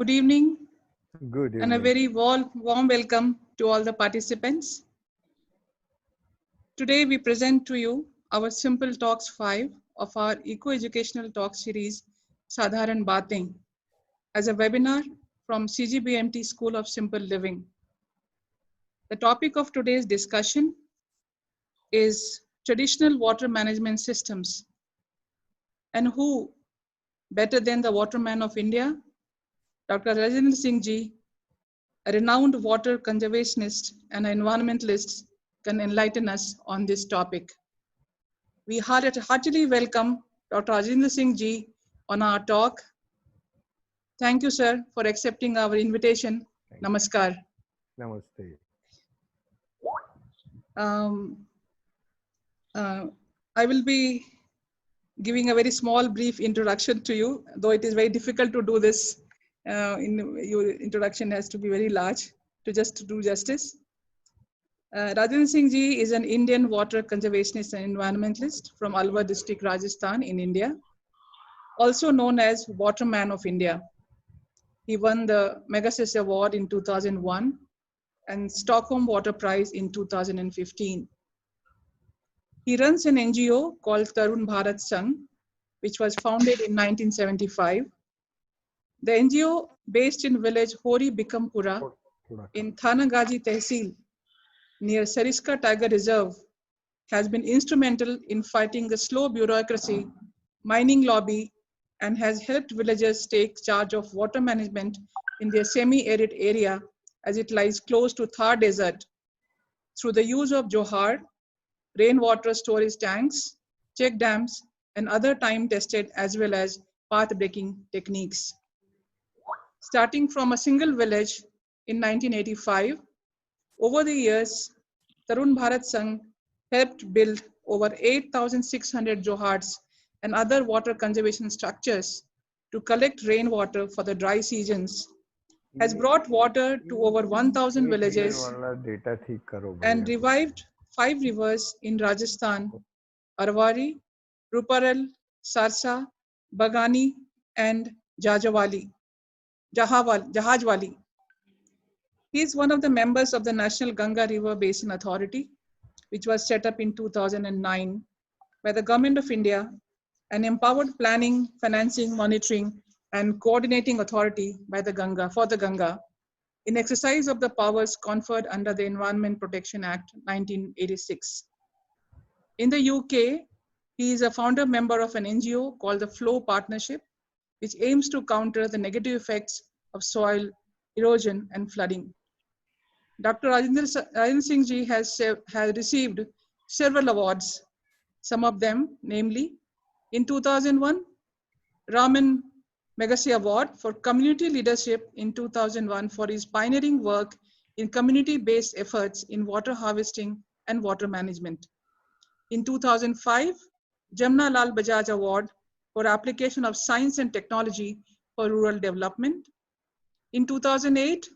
Good evening Good and a evening. very warm welcome to all the participants. Today we present to you our Simple Talks 5 of our Eco-Educational Talk series, Sadharan Baatein, as a webinar from CGBMT School of Simple Living. The topic of today's discussion is traditional water management systems. And who better than the waterman of India, Dr. Rajendra Singh Ji, a renowned water conservationist and environmentalist, can enlighten us on this topic. We heartily welcome Dr. Rajendra Singh Ji on our talk. Thank you, sir, for accepting our invitation. Namaskar. Namaste. Um, I will be giving a very small, brief introduction to you, though it is very difficult to do this. Your introduction has to be very large to do justice. Rajendra Singh Ji is an Indian water conservationist and environmentalist from Alwar district, Rajasthan in India, also known as Waterman of India. He won the Megasis Award in 2001 and Stockholm Water Prize in 2015. He runs an NGO called Tarun Bharat Sangh, which was founded in 1975. The NGO, based in village Hori Bikampura in Thanagaji Tehsil, near Sariska Tiger Reserve, has been instrumental in fighting the slow bureaucracy, mining lobby, and has helped villagers take charge of water management in their semi-arid area as it lies close to Thar Desert through the use of Johar, rainwater storage tanks, check dams, and other time-tested as well as path-breaking techniques. Starting from a single village in 1985, over the years, Tarun Bharat Sangh helped build over 8,600 johars and other water conservation structures to collect rainwater for the dry seasons, has brought water to over 1,000 villages and revived 5 rivers in Rajasthan, Arwari, Ruparal, Sarsa, Bagani, and Jahajwali. He is one of the members of the National Ganga River Basin Authority, which was set up in 2009 by the Government of India, an empowered planning, financing, monitoring, and coordinating authority by the Ganga, in exercise of the powers conferred under the Environment Protection Act 1986. In the UK, he is a founder member of an NGO called the Flow Partnership, which aims to counter the negative effects of soil erosion and flooding. Dr. Rajendra Singh Ji has received several awards, some of them, namely, in 2001, Raman Magsaysay Award for Community Leadership in 2001 for his pioneering work in community-based efforts in water harvesting and water management. In 2005, Jamna Lal Bajaj Award for application of science and technology for rural development. In 2008,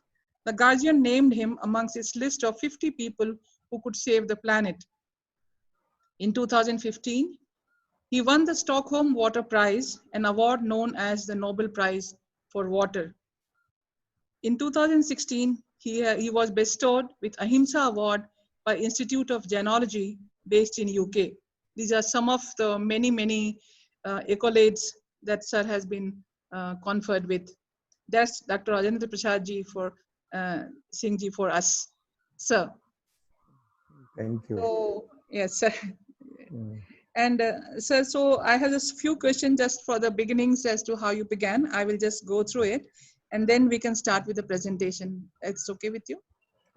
the Guardian named him amongst its list of 50 people who could save the planet. In 2015, he won the Stockholm Water Prize, an award known as the Nobel Prize for Water. In 2016, he was bestowed with Ahimsa Award by Institute of Genealogy based in UK. These are some of the many accolades that sir has been conferred with. That's Dr. Rajendra Prasad Ji for Singh Ji for us, sir. Thank you. So, yes, sir. And sir, so I have just a few questions just for the beginnings as to how you began. I will just go through it and then we can start with the presentation. It's okay with you?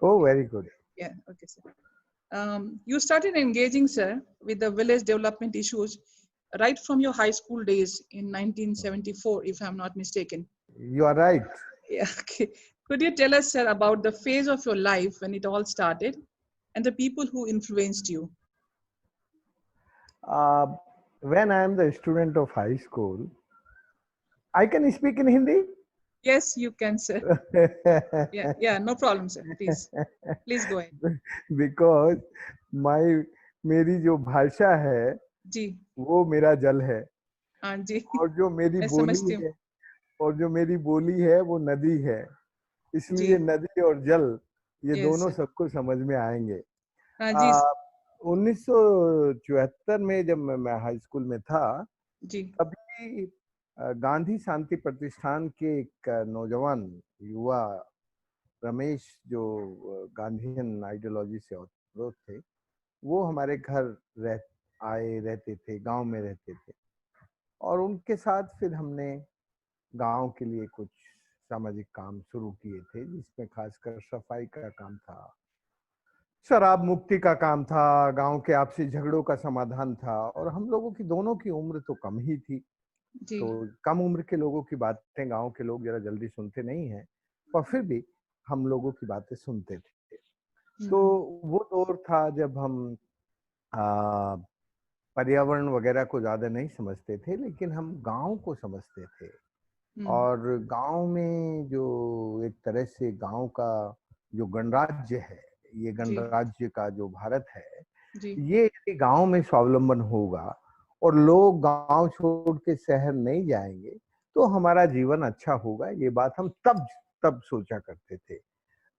Oh, very good. Yeah, okay, sir. You started engaging, sir, with the village development issues right from your high school days in 1974, if I'm not mistaken. You are right. Yeah, okay. Could you tell us, sir, about the phase of your life when it all started and the people who influenced you? When I am the student of high school, I can speak in Hindi? Yes, you can, sir. Yeah, no problem, sir. Please go ahead. Because मेरी जो भाषा है जी वो मेरा जल है हाँ जी और जो मेरी मैं बोली समझती हूँ है और जो मेरी बोली है वो नदी है, इसलिए जी। नदी और जल ये यस दोनों सर। सबको समझ में आएंगे। हाँ जी। आ, 1974 में जब मैं हाई स्कूल में था, जी। तभी गांधी शांति प्रतिष्ठान के एक नौजवान युवा रमेश, जो गांधीयन आइडियोलॉजी से ओतप्रोत थे, वो हमारे घर रहते थे, गांव में रहते थे। और उनके साथ फिर हमने गांव के लिए कुछ सामाजिक काम शुरू किए थे, जिसमें खासकर सफाई का काम था, शराब मुक्ति का काम था, गांव के आपसी झगड़ों का समाधान था। और हम लोगों की दोनों की उम्र तो कम ही थी, जी। तो कम उम्र के लोगों की बातें गांव के लोग जरा जल्दी सुनते नहीं हैं, पर फिर भी हम लोगों की बातें सुनते थे। तो हम्म। वो दौर था जब हम आ, पर्यावरण वगैरह को ज्यादा नहीं समझते थे, लेकिन हम गांव को समझते थे। हम्म। और गांव में जो एक तरह से गांव का जो गणराज्य है, ये जी। गणराज्य का जो भारत है, जी। ये यदि गांव में स्वावलंबन होगा और लोग गांव छोड़ के शहर नहीं जाएंगे, तो हमारा जीवन अच्छा होगा। ये बात हम तब तब सोचा करते थे,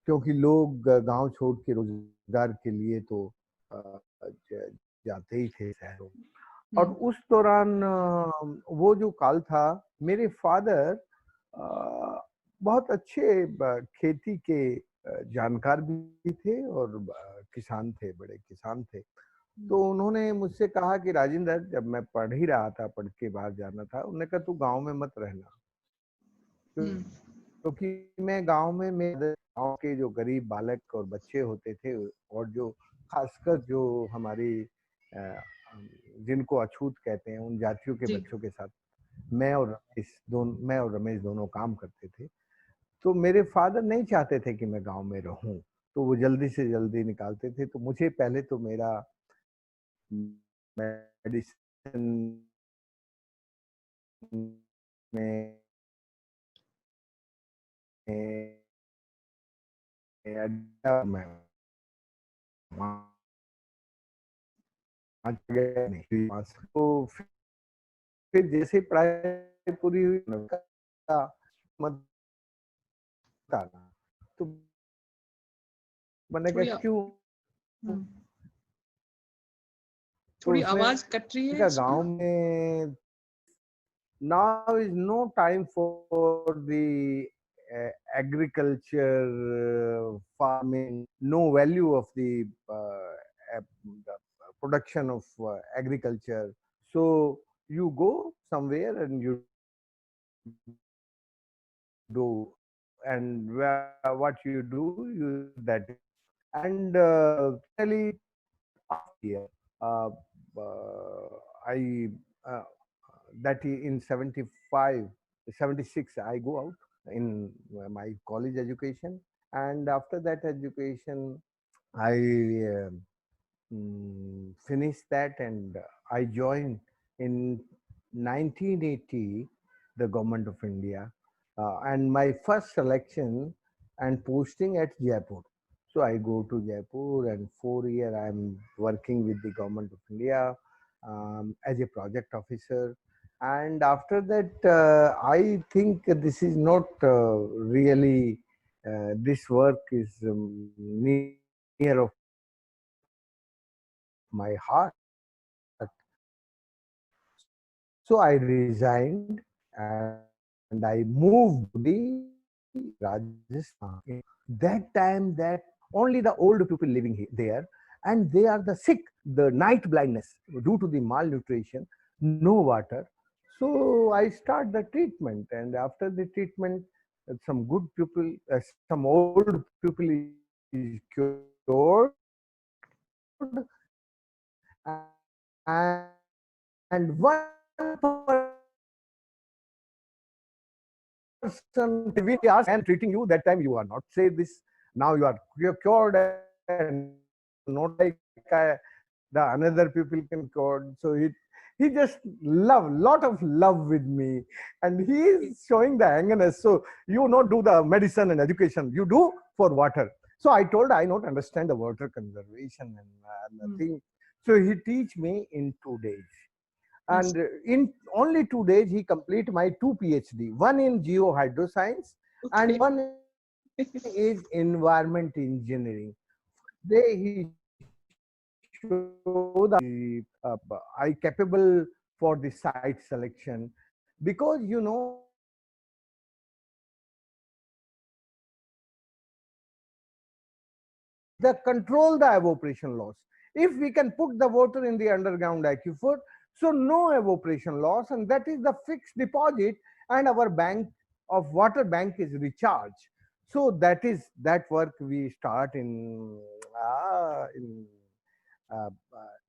क्योंकि लोग गांव छोड़ के रोजगार के लिए तो जाते ही थे शहरों में। और हम्म। उस दौरान वो जो काल था, मेरे फादर बहुत अच्छे खेती के जानकार भी थे और किसान थे, बड़े किसान थे। तो उन्होंने मुझसे कहा कि राजेंद्र, जब मैं पढ़ ही रहा था, पढ़ के बाहर जाना था, उन्होंने कहा तू गांव में मत रहना, हम्म। क्योंकि मैं गांव में मेरे गांव के जो गरीब बालक और बच्चे होते थे, और जो खासकर जो हमारी जिनको अछूत कहते हैं, उन जातियों के जी। बच्चों के साथ मैं और रमेश दोनों काम करते थे। तो मेरे फादर नहीं चाहते थे कि मैं गांव में रहूं, तो वो जल्दी से जल्दी निकालते थे। तो मुझे पहले तो मेरा मेडिसिन में मैं वहाँ गया नहीं। तो फिर जैसे ही पढ़ाई पूरी हुई, मत आना, तो मैंने कहा थोड़ी क्यों? हम्म, तो थोड़ी उसने आवाज कट रही है कहा इसमें। गांव में now is no time for the agriculture, farming, no value of the production of agriculture. So you go somewhere and you do, and what you do, you that. And finally, year, uh, I that in 75, 76, I go out in my college education. And after that education, I finished that, and I joined in 1980 the government of India, and my first selection and posting at Jaipur. So I go to Jaipur, and 4 year I'm working with the government of India as a project officer. And after that, I think this is not really this work is near of my heart. So I resigned and I moved to the Rajasthan. That time, that only the old people living there, and they are the sick, the night blindness due to the malnutrition, no water. So I start the treatment, and after the treatment, some good people, some old people is cured, and one person we ask and treating you, that time you are not say this, now you are cured, and not like the another people can cured. So he just lot of love with me, and he is showing the angerness. So you not do the medicine and education, you do for water. So I told I not understand the water conservation and Hmm. nothing. So he teach me in 2 days. And in only 2 days, he complete my 2 PhD, one in geohydroscience and Okay. one is environment engineering. They he show the I capable for the site selection, because you know the control the evaporation loss. If we can put the water in the underground aquifer, so no evaporation loss, and that is the fixed deposit, and our bank of water bank is recharged. So that is that work we start in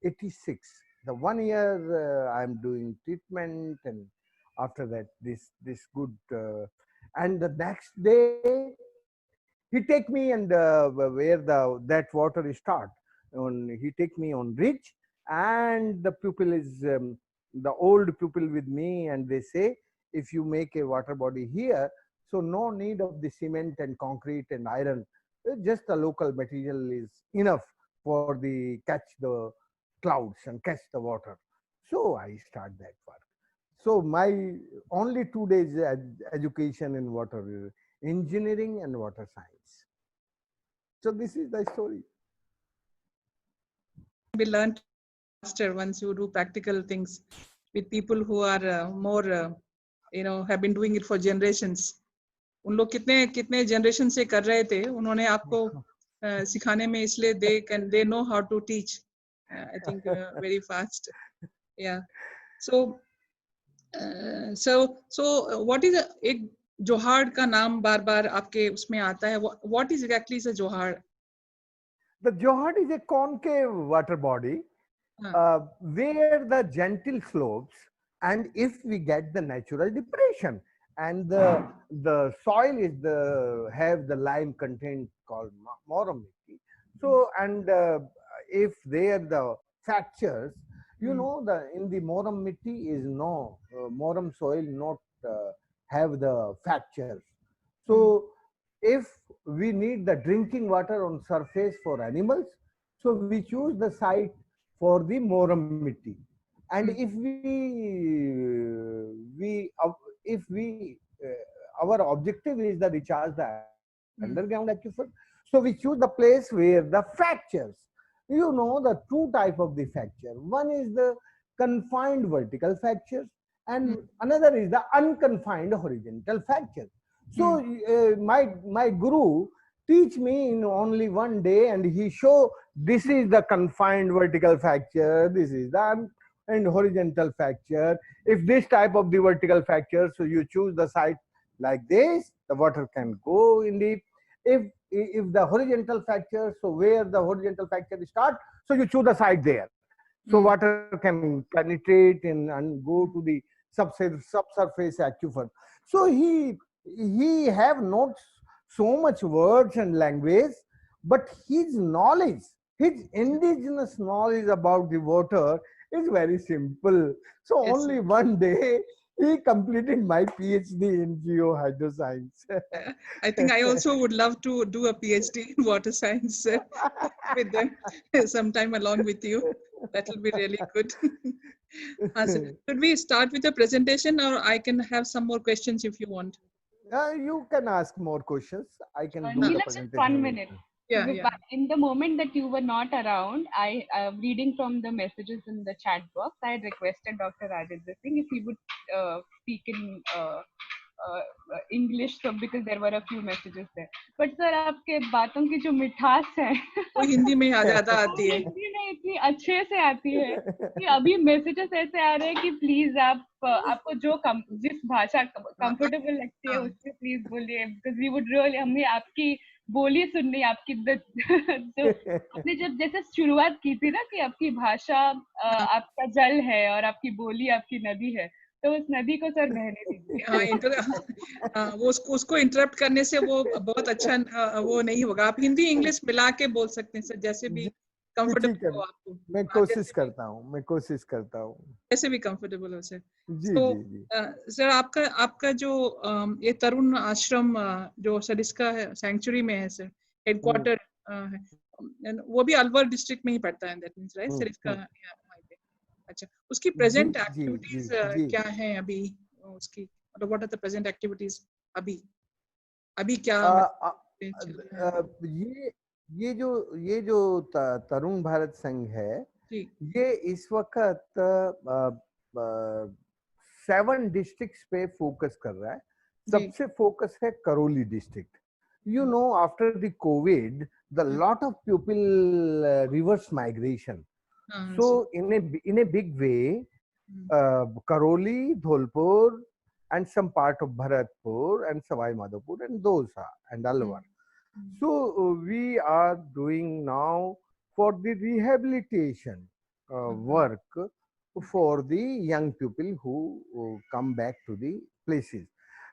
86. The 1 year I'm doing treatment, and after that this good and the next day he take me and where the that water is start. He take me on ridge, and the pupil is the old pupil with me, and they say if you make a water body here, so no need of the cement and concrete and iron. Just the local material is enough for the catch the clouds and catch the water. So I start that work. So my only 2 days education in water engineering and water science. So this is the story. We learn faster once you do practical things with people who are more, have been doing it for generations. उन लोग कितने कितने generation से कर रहे थे, उन्होंने आपको सिखाने में, इसलिए they know how to teach. I think very fast. Yeah. So what is एक जोहाड़ का नाम बार बार आपके उसमें आता है. What is exactly is a जोहाड़? The Johad is a concave water body where the gentle slopes, and if we get the natural depression, and the soil is have the lime content called morum mitti. So and if there the fractures, you know, the in the morum mitti is no morum soil not have the fractures. So if we need the drinking water on surface for animals, so we choose the site for the morum mitti. And if we our objective is the recharge the underground aquifer, so we choose the place where the fractures, you know, the two type of the fracture. One is the confined vertical fractures, and another is the unconfined horizontal fracture. So my guru teach me in only 1 day, and he show this is the confined vertical fracture, this is the and horizontal fracture. If this type of the vertical fracture, so you choose the site like this, the water can go in deep. If the horizontal fracture, so where the horizontal fracture start, so you choose the site there. So water can penetrate and go to the subsurface aquifer. So he have not so much words and language, but his knowledge, his indigenous knowledge about the water is very simple. So Yes. only 1 day he completed my PhD in geohydroscience. I think I also would love to do a PhD in water science with them sometime along with you. That will be really good. So should we start with the presentation, or I can have some more questions if you want? You can ask more questions. I can do the Neela, just presentation. 1 minute. Yeah, yeah. In the moment that you were not around, I reading from the messages in the chat box, I had requested Dr. Rajendra Singh if he would speak in English, so because there were a few messages there. But sir, आपके बातों की जो मिठास है, वो हिंदी में ज़्यादा आती है. हिंदी में इतनी अच्छे से आती है कि अभी मैसेजेस ऐसे आ रहे हैं कि प्लीज आपको जो जिस भाषा कंफर्टेबल लगती है उससे प्लीज बोलिए, बिकॉज वी वुड रियली, हमें आपकी बोली सुननी, आपकी तो आपने जब जैसे शुरुआत की थी ना कि आपकी भाषा आपका जल है और आपकी बोली आपकी नदी है, तो उस नदी को सर बहने दीजिए. वो उसको इंटरप्ट करने से वो बहुत अच्छा वो नहीं होगा. आप हिंदी इंग्लिश मिला के बोल सकते हैं सर, जैसे भी कंफर्टेबल हो आपको. मैं कोशिश करता हूँ. जैसे भी कंफर्टेबल हो सर. जी, तो जी, जी. सर आपका जो ये तरुण आश्रम जो सर इसका सैंक्चुरी में है सर, हेडक्वार्टर है, वो भी अलवर डिस्ट्रिक्ट में ही पड़ता है, दैट मींस राइट सर? इसका अच्छा, उसकी जी प्रेजेंट जी जी एक्टिविटीज जी क्या हैं अभी? उसकी मतलब what are the present activities अभी? अभी क्या आ, आ, मतलब चल रहा है? ये जो तरुण भारत संघ है, जी ये इस वक्त 7 डिस्ट्रिक्ट्स पे फोकस कर रहा है। जी सबसे फोकस है Karauli district. You know, after the covid the हाँ lot of people reverse migration, हाँ so जी in a big way, Karoli, Dholpur, and some part of Bharatpur and Savai Madhopur and Dosa and Alwar. So we are doing now for the rehabilitation work for the young people who come back to the places.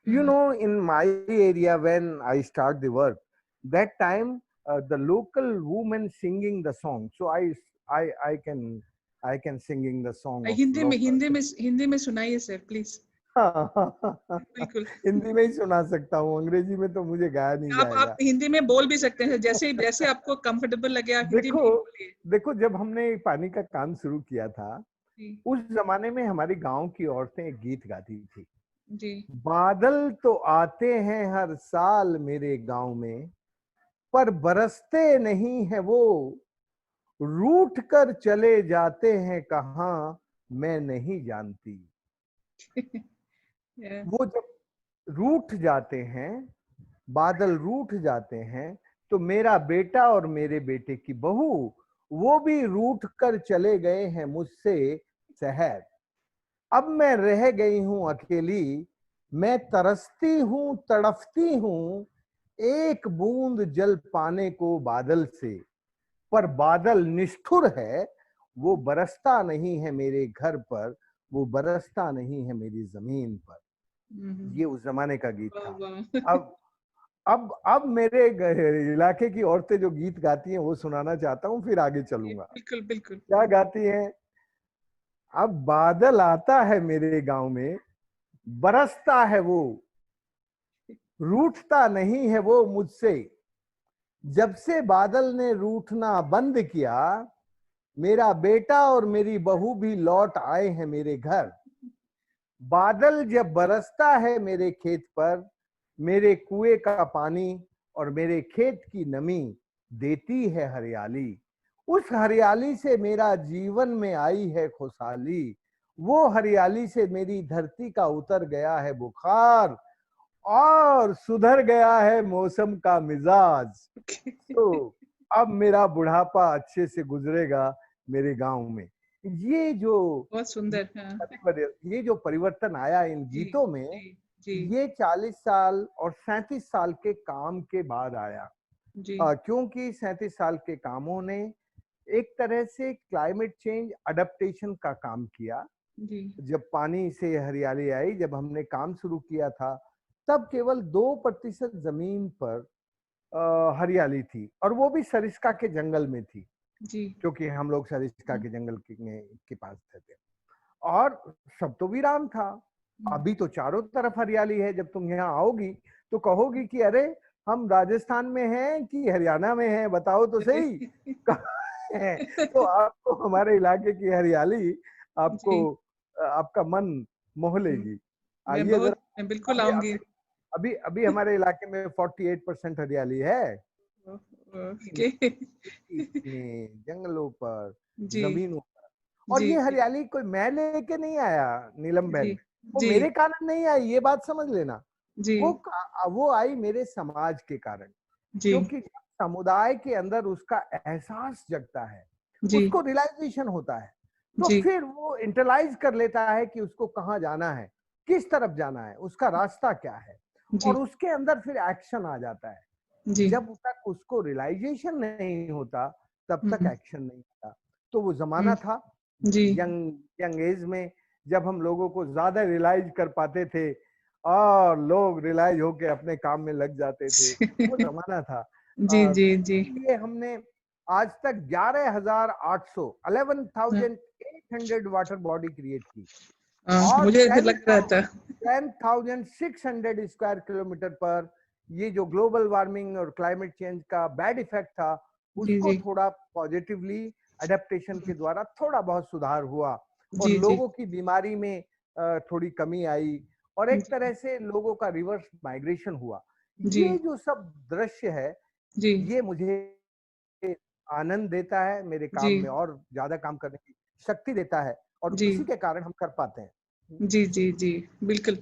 You know, in my area when I start the work, that time the local women singing the song. So I can singing the song of Hindi में local. Hindi में सुनाइए sir please. बिल्कुल, हिंदी में ही सुना सकता हूँ, अंग्रेजी में तो मुझे गाया नहीं आप जाएगा। हिंदी में बोल भी सकते हैं, जैसे जैसे आपको कंफर्टेबल लगे आप हिंदी में देखो ही बोलिए। देखो, जब हमने पानी का काम शुरू किया था, जी उस जमाने में हमारी गांव की औरतें एक गीत गाती थी। जी बादल तो आते हैं हर साल मेरे गांव में, पर बरसते नहीं है वो, रूठ कर चले जाते हैं कहाँ मैं नहीं जानती। Yeah. वो जब रूठ जाते हैं, बादल रूठ जाते हैं, तो मेरा बेटा और मेरे बेटे की बहू वो भी रूठ कर चले गए हैं मुझसे शहर। अब मैं रह गई हूं अकेली, मैं तरसती हूं तड़फती हूं, एक बूंद जल पाने को बादल से, पर बादल निष्ठुर है, वो बरसता नहीं है मेरे घर पर, वो बरसता नहीं है मेरी जमीन पर। ये उस जमाने का गीत वाह था। वाह। अब मेरे इलाके की औरतें जो गीत गाती हैं वो सुनाना चाहता हूँ, फिर आगे चलूंगा। बिल्कुल बिल्कुल। क्या गाती हैं? अब बादल आता है मेरे गांव में, बरसता है वो, रूठता नहीं है वो मुझसे, जब से बादल ने रूठना बंद किया, मेरा बेटा और मेरी बहू भी लौट आए हैं मेरे घर। बादल जब बरसता है मेरे खेत पर, मेरे कुएं का पानी और मेरे खेत की नमी देती है हरियाली। उस हरियाली से मेरा जीवन में आई है खुशहाली, वो हरियाली से मेरी धरती का उतर गया है बुखार और सुधर गया है मौसम का मिजाज। तो अब मेरा बुढ़ापा अच्छे से गुजरेगा मेरे गांव में। ये जो बहुत सुंदर। हाँ ये जो परिवर्तन आया इन जी गीतों में, जी जी ये 40 साल और 37 साल के काम के बाद आया। जी क्योंकि 37 साल के कामों ने एक तरह से क्लाइमेट चेंज अडेप्टेशन का काम किया। जी जब पानी से हरियाली आई, जब हमने काम शुरू किया था, तब केवल 2% जमीन पर हरियाली थी, और वो भी सरिस्का के जंगल में थी, जी क्योंकि हम लोग सरिस्का के जंगल के पास थे। और सब तो वीरान था। अभी तो चारों तरफ हरियाली है। जब तुम यहाँ आओगी तो कहोगी कि अरे हम राजस्थान में हैं कि हरियाणा में हैं, बताओ तो सही कहाँ है। तो आपको हमारे इलाके की हरियाली आपको जी आपका मन मोह लेगी। आइए जरा। मैं बिल्कुल अभी आऊंगी। अभी अभी अभी हमारे इलाके में 48% हरियाली है। ओके। में जंगलों पर, जी जमीनों पर। और जी ये जी हरियाली कोई मैं लेके नहीं आया नीलम जी बहन, वो जी मेरे कारण नहीं आई, ये बात समझ लेना। जी वो आई मेरे समाज के कारण। जी क्योंकि समुदाय के अंदर उसका एहसास जगता है, जी उसको रियलाइजेशन होता है, तो जी फिर वो इंटरलाइज कर लेता है कि उसको कहाँ जाना है, किस तरफ जाना है, उसका रास्ता क्या है, जी और उसके अंदर फिर एक्शन आ जाता है। जी जब तक उसको रियलाइजेशन नहीं होता तब तक एक्शन नहीं होता। तो वो जमाना था जी यंग यंग एज में, जब हम लोगों को ज्यादा रियलाइज कर पाते थे और लोग रियलाइज होके अपने काम में लग जाते थे, वो जमाना था। जी जी जी इसलिए हमने आज तक 11,800 11,800 वाटर बॉडी क्रिएट की, और मुझे ऐसे लग रहा था। 10,600 स्क्वायर किलोमीटर पर ये जो ग्लोबल वार्मिंग और क्लाइमेट चेंज का बैड इफेक्ट था, जी उसको जी थोड़ा पॉजिटिवली अडेप्टेशन के द्वारा थोड़ा बहुत सुधार हुआ। और जी जी लोगों की बीमारी में थोड़ी कमी आई और एक तरह से लोगों का रिवर्स माइग्रेशन हुआ। जी ये जो सब दृश्य है जी ये मुझे आनंद देता है, मेरे काम जी में और ज्यादा काम करने की शक्ति देता है और जी इसी के कारण हम कर पाते हैं। जी जी जी बिल्कुल।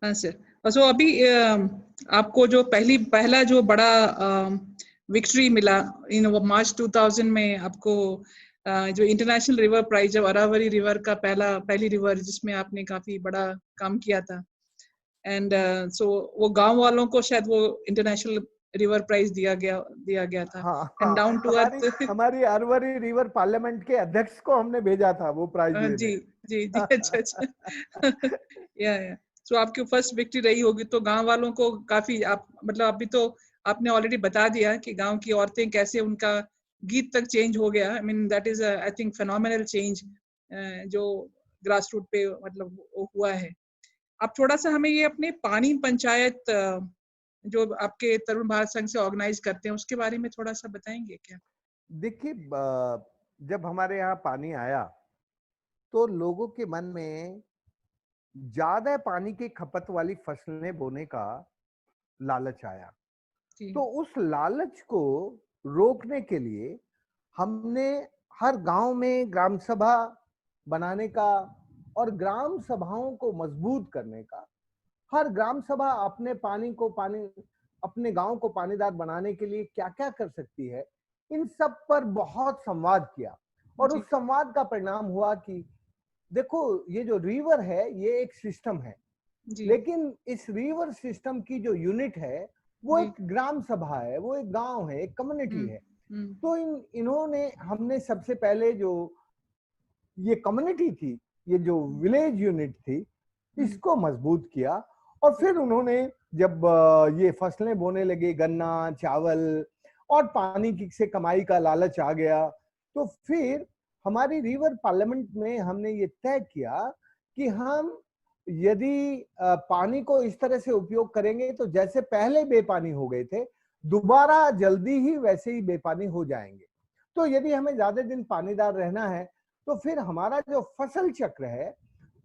हाँ सर। सो अभी आपको जो पहला जो बड़ा विक्ट्री मिला इन मार्च 2000 में आपको, जो इंटरनेशनल रिवर प्राइज, जब अरावली रिवर का पहली रिवर जिसमें आपने काफी बड़ा काम किया था, एंड सो वो गांव वालों को शायद वो इंटरनेशनल रिवर प्राइज दिया गया था, हाँ एंड हाँ, डाउन टू हमारी अर्थ। हमारी अरवरी रिवर पार्लियामेंट के अध्यक्ष को हमने भेजा था वो प्राइज जी देने। जी जी अच्छा अच्छा। या सो आपकी फर्स्ट विक्ट्री रही होगी, तो गांव वालों को काफी, आप मतलब अभी तो आपने ऑलरेडी बता दिया कि गांव की औरतें कैसे उनका गीत तक चेंज हो गया। I mean that is I think phenomenal change जो ग्रास रूट पे मतलब हुआ है। आप थोड़ा सा हमें ये अपने पानी पंचायत जो आपके तरुण भारत संघ से ऑर्गेनाइज करते हैं उसके बारे में थोड़ा सा बताएंगे क्या? देखिए, जब हमारे यहाँ पानी आया तो लोगों के मन में ज्यादा पानी की खपत वाली फसलें बोने का लालच आया। जी तो उस लालच को रोकने के लिए हमने हर गांव में ग्राम सभा बनाने का और ग्राम सभाओं को मजबूत करने का, हर ग्राम सभा अपने गांव को पानीदार बनाने के लिए क्या क्या कर सकती है, इन सब पर बहुत संवाद किया। और जी उस संवाद का परिणाम हुआ कि देखो, ये जो रिवर है ये एक सिस्टम है, जी लेकिन इस रिवर सिस्टम की जो यूनिट है वो जी एक ग्राम सभा है, वो एक गांव है, एक कम्युनिटी है। हम्म तो इन्होंने हमने सबसे पहले जो ये कम्युनिटी थी, ये जो विलेज यूनिट थी, इसको मजबूत किया। और फिर उन्होंने जब ये फसलें बोने लगे, गन्ना, चावल, और पानी की से कमाई का लालच आ गया, तो फिर हमारी रिवर पार्लियामेंट में हमने ये तय किया कि हम यदि पानी को इस तरह से उपयोग करेंगे तो जैसे पहले बेपानी हो गए थे, दोबारा जल्दी ही वैसे ही बेपानी हो जाएंगे। तो यदि हमें ज्यादा दिन पानीदार रहना है तो फिर हमारा जो फसल चक्र है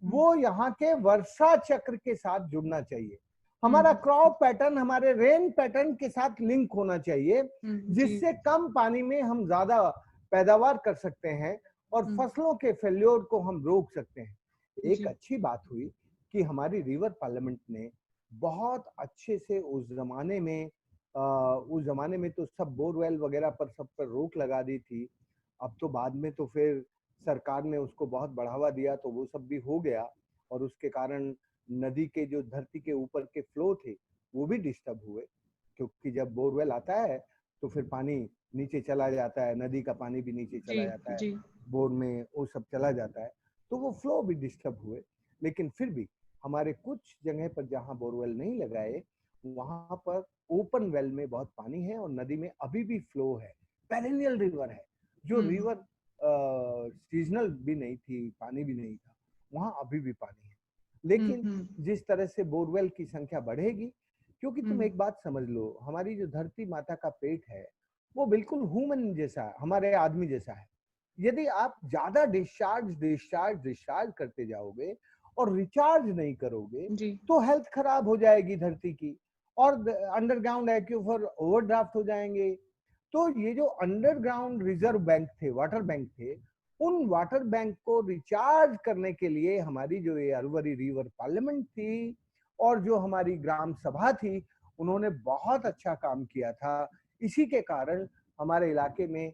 वो यहाँ के वर्षा चक्र के साथ जुड़ना चाहिए। हमारा क्रॉप पैटर्न हमारे रेन पैटर्न के साथ लिंक होना चाहिए, जी जिससे कम पानी में हम ज्यादा पैदावार कर सकते हैं और फसलों के फेल्योर को हम रोक सकते हैं। एक जी अच्छी बात हुई कि हमारी रिवर पार्लियामेंट ने बहुत अच्छे से उस जमाने में तो सब बोरवेल वगैरह पर सब पर रोक लगा दी थी। अब तो बाद में तो फिर सरकार ने उसको बहुत बढ़ावा दिया तो वो सब भी हो गया, और उसके कारण नदी के जो धरती के ऊपर के फ्लो थे वो भी डिस्टर्ब हुए, क्योंकि जब बोरवेल आता है तो फिर पानी नीचे चला जाता है, नदी का पानी भी नीचे जी चला जाता है, जी बोर में वो सब चला जाता है, तो वो फ्लो भी डिस्टर्ब हुए। लेकिन फिर भी हमारे कुछ जगह पर जहां बोरवेल नहीं लगाए वहां पर ओपन वेल में बहुत पानी है और नदी में अभी भी फ्लो है, पेरेनियल रिवर है। जो रिवर सीजनल भी नहीं थी, पानी भी नहीं था, वहां अभी भी पानी है। लेकिन जिस तरह से बोरवेल की संख्या बढ़ेगी, क्योंकि तुम एक बात समझ लो, हमारी जो धरती माता का पेट है वो बिल्कुल ह्यूमन जैसा है, हमारे आदमी जैसा है। यदि आप ज्यादा डिस्चार्ज करते जाओगे और रिचार्ज नहीं करोगे जी तो हेल्थ खराब हो जाएगी धरती की, और अंडरग्राउंड एक्यूफर ओवरड्राफ्ट हो जाएंगे। तो ये जो अंडरग्राउंड रिजर्व बैंक थे, वाटर बैंक थे, उन वाटर बैंक को रिचार्ज करने के लिए हमारी जो ये अरवरी रिवर पार्लियामेंट थी और जो हमारी ग्राम सभा थी, उन्होंने बहुत अच्छा काम किया था। इसी के कारण हमारे इलाके में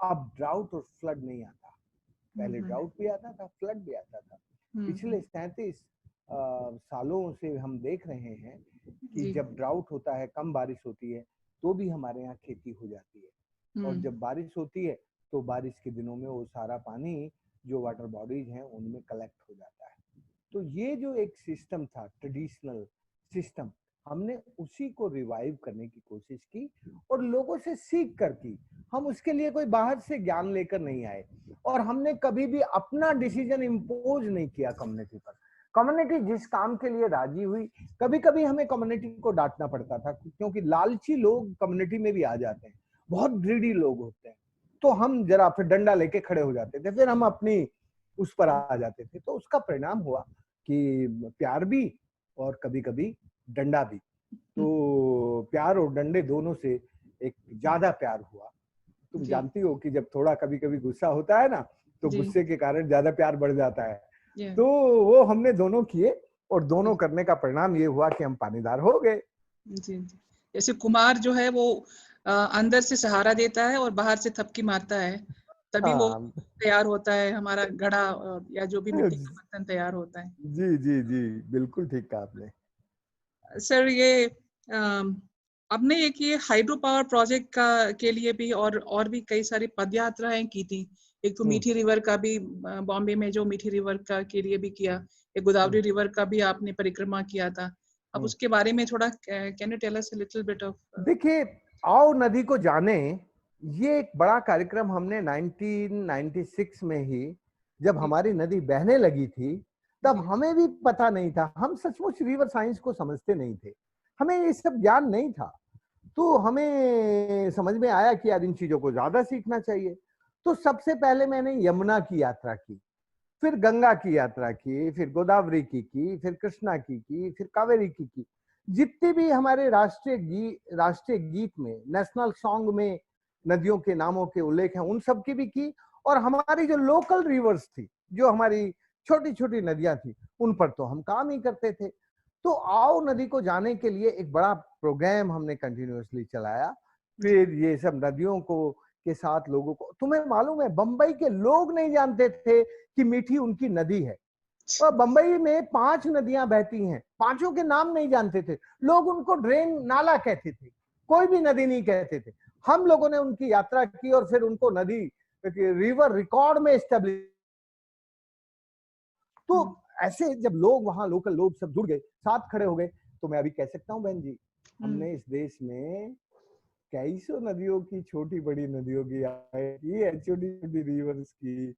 अब ड्राउट और फ्लड नहीं आता। पहले ड्राउट भी आता था, फ्लड भी आता था। पिछले 37 सालों से हम देख रहे हैं कि जब ड्राउट होता है, कम बारिश होती है, तो भी हमारे यहाँ खेती हो जाती है, और जब बारिश होती है तो बारिश के दिनों में वो सारा पानी जो वाटर बॉडीज हैं उनमें कलेक्ट हो जाता है। तो ये जो एक सिस्टम था, ट्रेडिशनल सिस्टम, हमने उसी को रिवाइव करने की कोशिश की और लोगों से सीख कर की। हम उसके लिए कोई बाहर से ज्ञान लेकर नहीं आए, और हमने कभी भी अपना डिसीजन इम्पोज नहीं किया कम्युनिटी पर। कम्युनिटी जिस काम के लिए राजी हुई, कभी कभी हमें कम्युनिटी को डांटना पड़ता था, क्योंकि लालची लोग कम्युनिटी में भी आ जाते हैं, बहुत ग्रीडी लोग होते हैं, तो हम जरा फिर डंडा लेके खड़े हो जाते थे, फिर हम अपनी उस पर आ जाते थे। तो उसका परिणाम हुआ कि प्यार भी और कभी कभी डंडा भी। तो प्यार और डंडे दोनों से एक ज्यादा प्यार हुआ। तुम जी। जानती हो कि जब थोड़ा कभी कभी गुस्सा होता है ना, तो जी। गुस्से के कारण ज्यादा प्यार बढ़ जाता है। Yeah. तो वो हमने दोनों किए और दोनों करने का परिणाम ये हुआ कि हम पानीदार हो गए। जी जी। जैसे कुमार जो है वो अंदर से सहारा देता है और बाहर से थपकी मारता है, तभी वो हाँ तैयार होता है, हमारा घड़ा या जो भी मिट्टी का बर्तन तैयार होता है। जी जी जी, बिल्कुल ठीक कहा आपने। सर ये आपने एक ये हाइड्रो पावर प्रोजेक्ट का के लिए भी और भी कई सारी पद यात्राएं की थी। एक तो मीठी रिवर का भी बॉम्बे में जो मीठी रिवर का के लिए भी किया, एक गोदावरी रिवर का भी आपने परिक्रमा किया था। अब उसके बारे में थोड़ा can you tell us a little bit of? देखिए, आओ नदी को जाने, ये एक बड़ा कार्यक्रम हमने 1996 में ही, जब हमारी नदी बहने लगी थी, तब हमें भी पता नहीं था, हम सचमुच रिवर साइंस को समझते नहीं थे, हमें ये सब ज्ञान नहीं था। तो हमें समझ में आया कि यार इन चीजों को ज्यादा सीखना चाहिए। तो सबसे पहले मैंने यमुना की यात्रा की, फिर गंगा की यात्रा की, फिर गोदावरी की, फिर कृष्णा की, फिर कावेरी की। जितने भी हमारे राष्ट्रीय गीत में, नेशनल सॉन्ग में नदियों के नामों के उल्लेख हैं, उन सब की भी की। और हमारी जो लोकल रिवर्स थी, जो हमारी छोटी छोटी नदियां थी, उन पर तो हम काम ही करते थे। तो आओ नदी को जाने के लिए एक बड़ा प्रोग्राम हमने कंटिन्यूअसली चलाया। फिर ये सब नदियों को के साथ लोगों को, तुम्हें मालूम है बंबई के लोग नहीं जानते थे कि मीठी उनकी नदी है। और बंबई में 5 नदियां बहती हैं, पांचों के नाम नहीं जानते थे लोग, उनको ड्रेन नाला कहते थे, कोई भी नदी नहीं कहते थे। हम लोगों ने उनकी यात्रा की और फिर उनको नदी रिवर रिकॉर्ड में एस्टेब्लिश। तो ऐसे जब लोग वहां लोकल लोग सब जुड़ गए, साथ खड़े हो गए, तो मैं अभी कह सकता हूं बहन जी, हमने इस देश में कई सौ नदियों की, छोटी बड़ी नदियों की है, छोटी छोटी रिवर्स की,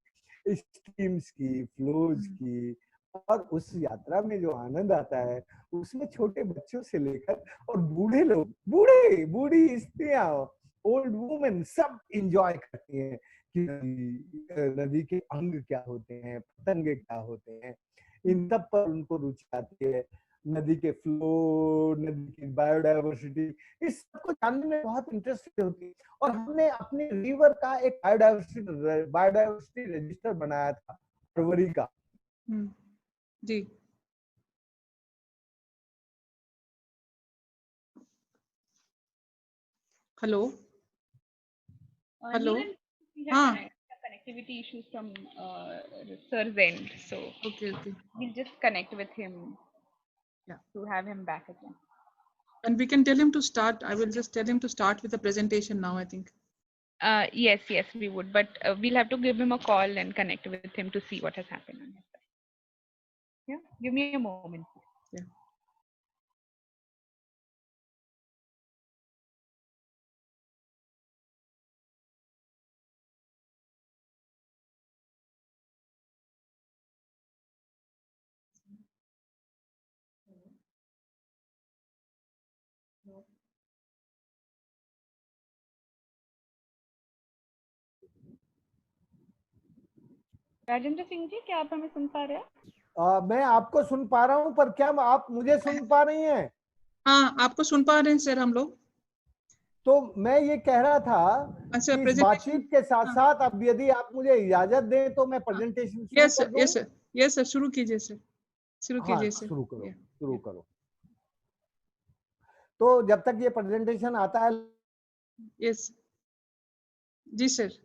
स्ट्रीम्स की, फ्लोज की। और उस यात्रा में जो आनंद आता है, उसमें छोटे बच्चों से लेकर और बूढ़े लोग, बूढ़ी स्त्रियां, ओल्ड वुमेन, सब एंजॉय करती हैं कि नदी के अंग क्या होते हैं, पतंगे क्या होते हैं, इन सब पर उनको रुचि आती है। नदी के फ्लो, नदी की बायोडायवर्सिटी, इस सबको जानने में बहुत इंटरेस्टेड होती है। और हमने अपने रिवर का एक बायोडायवर्सिटी रजिस्टर बनाया था फरवरी का। जी। Hello hello. हाँ, connectivity issues from sir's end, so okay. we'll just connect with him. Yeah. To have him back again. And we can tell him to start. I will just tell him to start with the presentation now, I think. Yes, we would, but we'll have to give him a call and connect with him to see what has happened on his side. Yeah, give me a moment. Yeah. Rajendra Singh ji, क्या आप हमें सुन पा रहे हैं? मैं आपको सुन पा रहा हूं, पर क्या आप मुझे सुन पा रही हैं? हाँ, आपको सुन पा रहे हैं सर हम लोग। तो मैं ये कह रहा था अच्छा, कि इस प्रेजेंटेशन। बातचीत के साथ साथ अब यदि आप मुझे इजाजत दें तो मैं प्रेजेंटेशन शुरू यस कर सर, दूं। यस सर, शुरू कीजिए सर, शुरू हाँ, कीजिए सर। शुरू करो। तो जब तक ये प्रेजेंटेशन आता है, yes ji sir.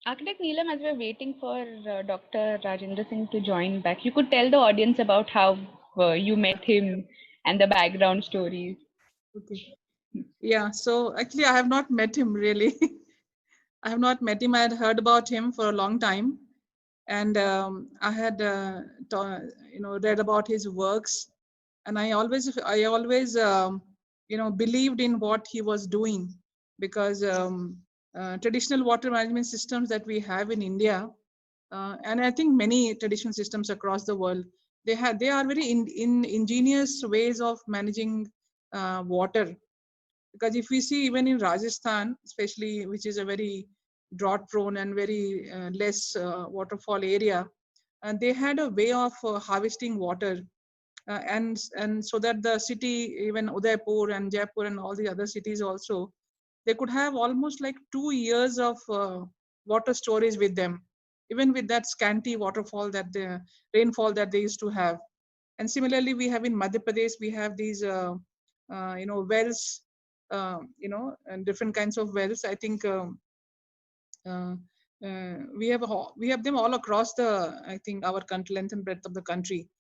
Architect Neelam, as we're waiting for Dr. Rajendra Singh to join back, you could tell the audience about how you met him and the background stories. Okay. Yeah, so actually I have not met him really. I have not met him. I had heard about him for a long time, and I had read about his works, and I always believed in what he was doing, because traditional water management systems that we have in India, and I think many traditional systems across the world, they are very ingenious ways of managing water. Because if we see even in Rajasthan, especially, which is a very drought prone and very less waterfall area, and they had a way of harvesting water, and so that the city, even Udaipur and Jaipur and all the other cities also, they could have almost like 2 years of water storage with them, even with that scanty rainfall that they used to have. And similarly, we have in Madhya Pradesh, we have these wells, and different kinds of wells. I think uh, we have them all across I think our country, length and breadth of the country,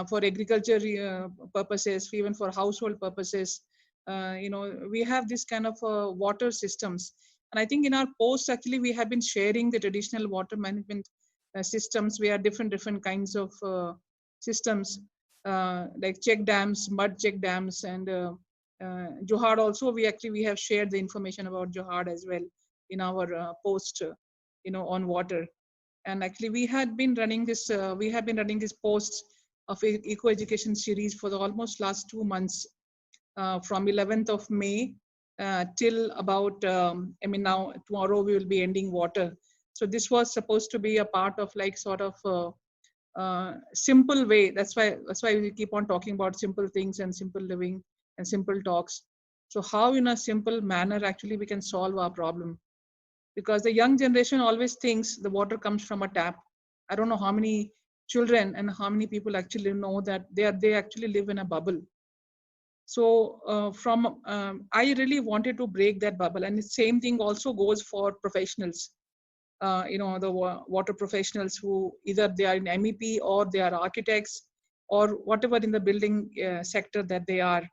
for agriculture purposes, even for household purposes. We have this kind of water systems. And I think in our posts, actually, we have been sharing the traditional water management systems. We have different kinds of systems, like check dams, mud check dams, and Johad also. We have shared the information about Johad as well in our post, on water. And actually, we have been running this posts of eco education series for the almost last 2 months, from 11th of May till about, now tomorrow we will be ending water. So this was supposed to be a part of like sort of simple way. That's why we keep on talking about simple things and simple living and simple talks. So how in a simple manner actually we can solve our problem, because the young generation always thinks the water comes from a tap. I don't know how many children and how many people actually know that they actually live in a bubble. So I really wanted to break that bubble, and the same thing also goes for professionals. The water professionals who either they are in MEP or they are architects or whatever in the building sector that they are.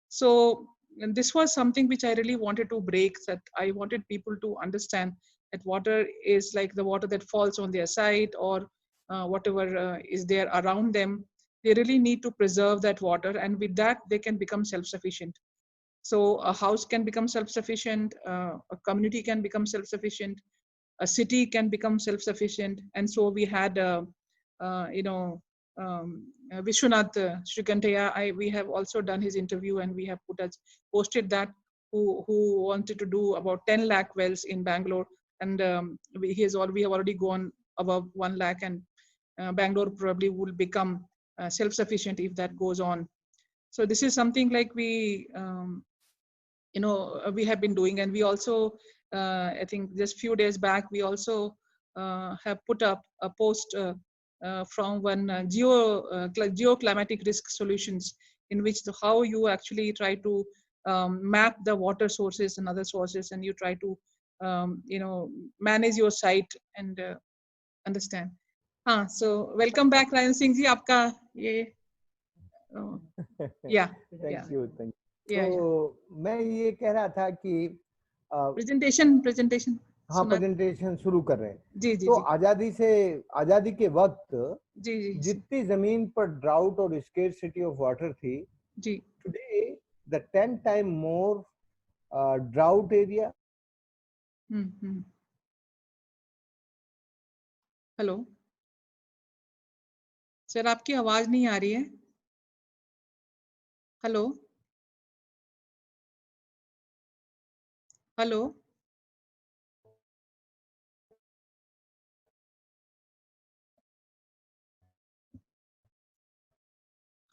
So, and this was something which I really wanted to break, that I wanted people to understand that water is like the water that falls on their site, or whatever is there around them. They really need to preserve that water, and with that they can become self-sufficient. So a house can become self-sufficient, a community can become self-sufficient, a city can become self-sufficient. And so we had Vishwanath Shrikantaya. We have also done his interview, and we have posted that, who wanted to do about 10 lakh wells in Bangalore, and we have already gone above 1 lakh, and Bangalore probably will become self-sufficient if that goes on. So this is something like we have been doing. And we also, I think just few days back, we also have put up a post from one geoclimatic risk solutions, in which how you actually try to map the water sources and other sources, and you try to manage your site and understand. So welcome back, Rajan Singh ji. Aapka ye, yeah. Thank you. Yeah, तो मैं ये कह रहा था कि presentation हाँ, presentation शुरू कर रहे हैं। जी जी तो जी। आजादी के वक्त जी जी जितनी जमीन पर ड्राउट और स्केर्सिटी ऑफ वाटर थी, जी, today the 10 time more drought area. Hello sir, आपकी आवाज नहीं आ रही है। हेलो हेलो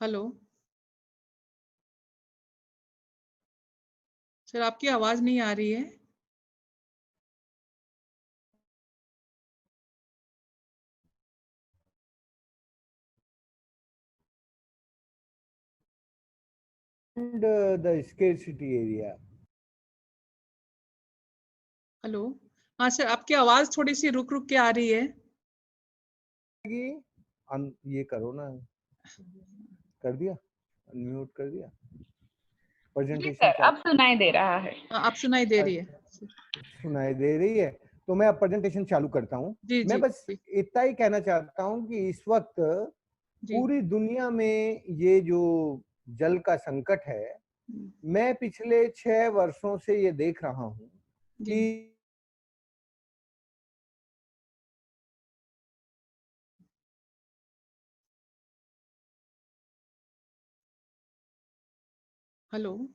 हेलो सर, आपकी आवाज नहीं आ रही है। and the scarcity area. Hello, हाँ सर, आपकी आवाज थोड़ी सी रुक रुक के आ रही है। ये करो ना, कर दिया, अनम्यूट कर दिया। प्रेजेंटेशन सर अब सुनाई दे रहा है। आप सुनाई दे रही है। सुनाई दे रही है? तो मैं अब प्रेजेंटेशन चालू करता हूँ। जी मैं जी बस जी इतना ही कहना चाहता हूँ कि इस वक्त जी पूरी दुनिया में ये जो जल का संकट है, मैं पिछले 6 वर्षों से ये देख रहा हूँ जी कि हेलो।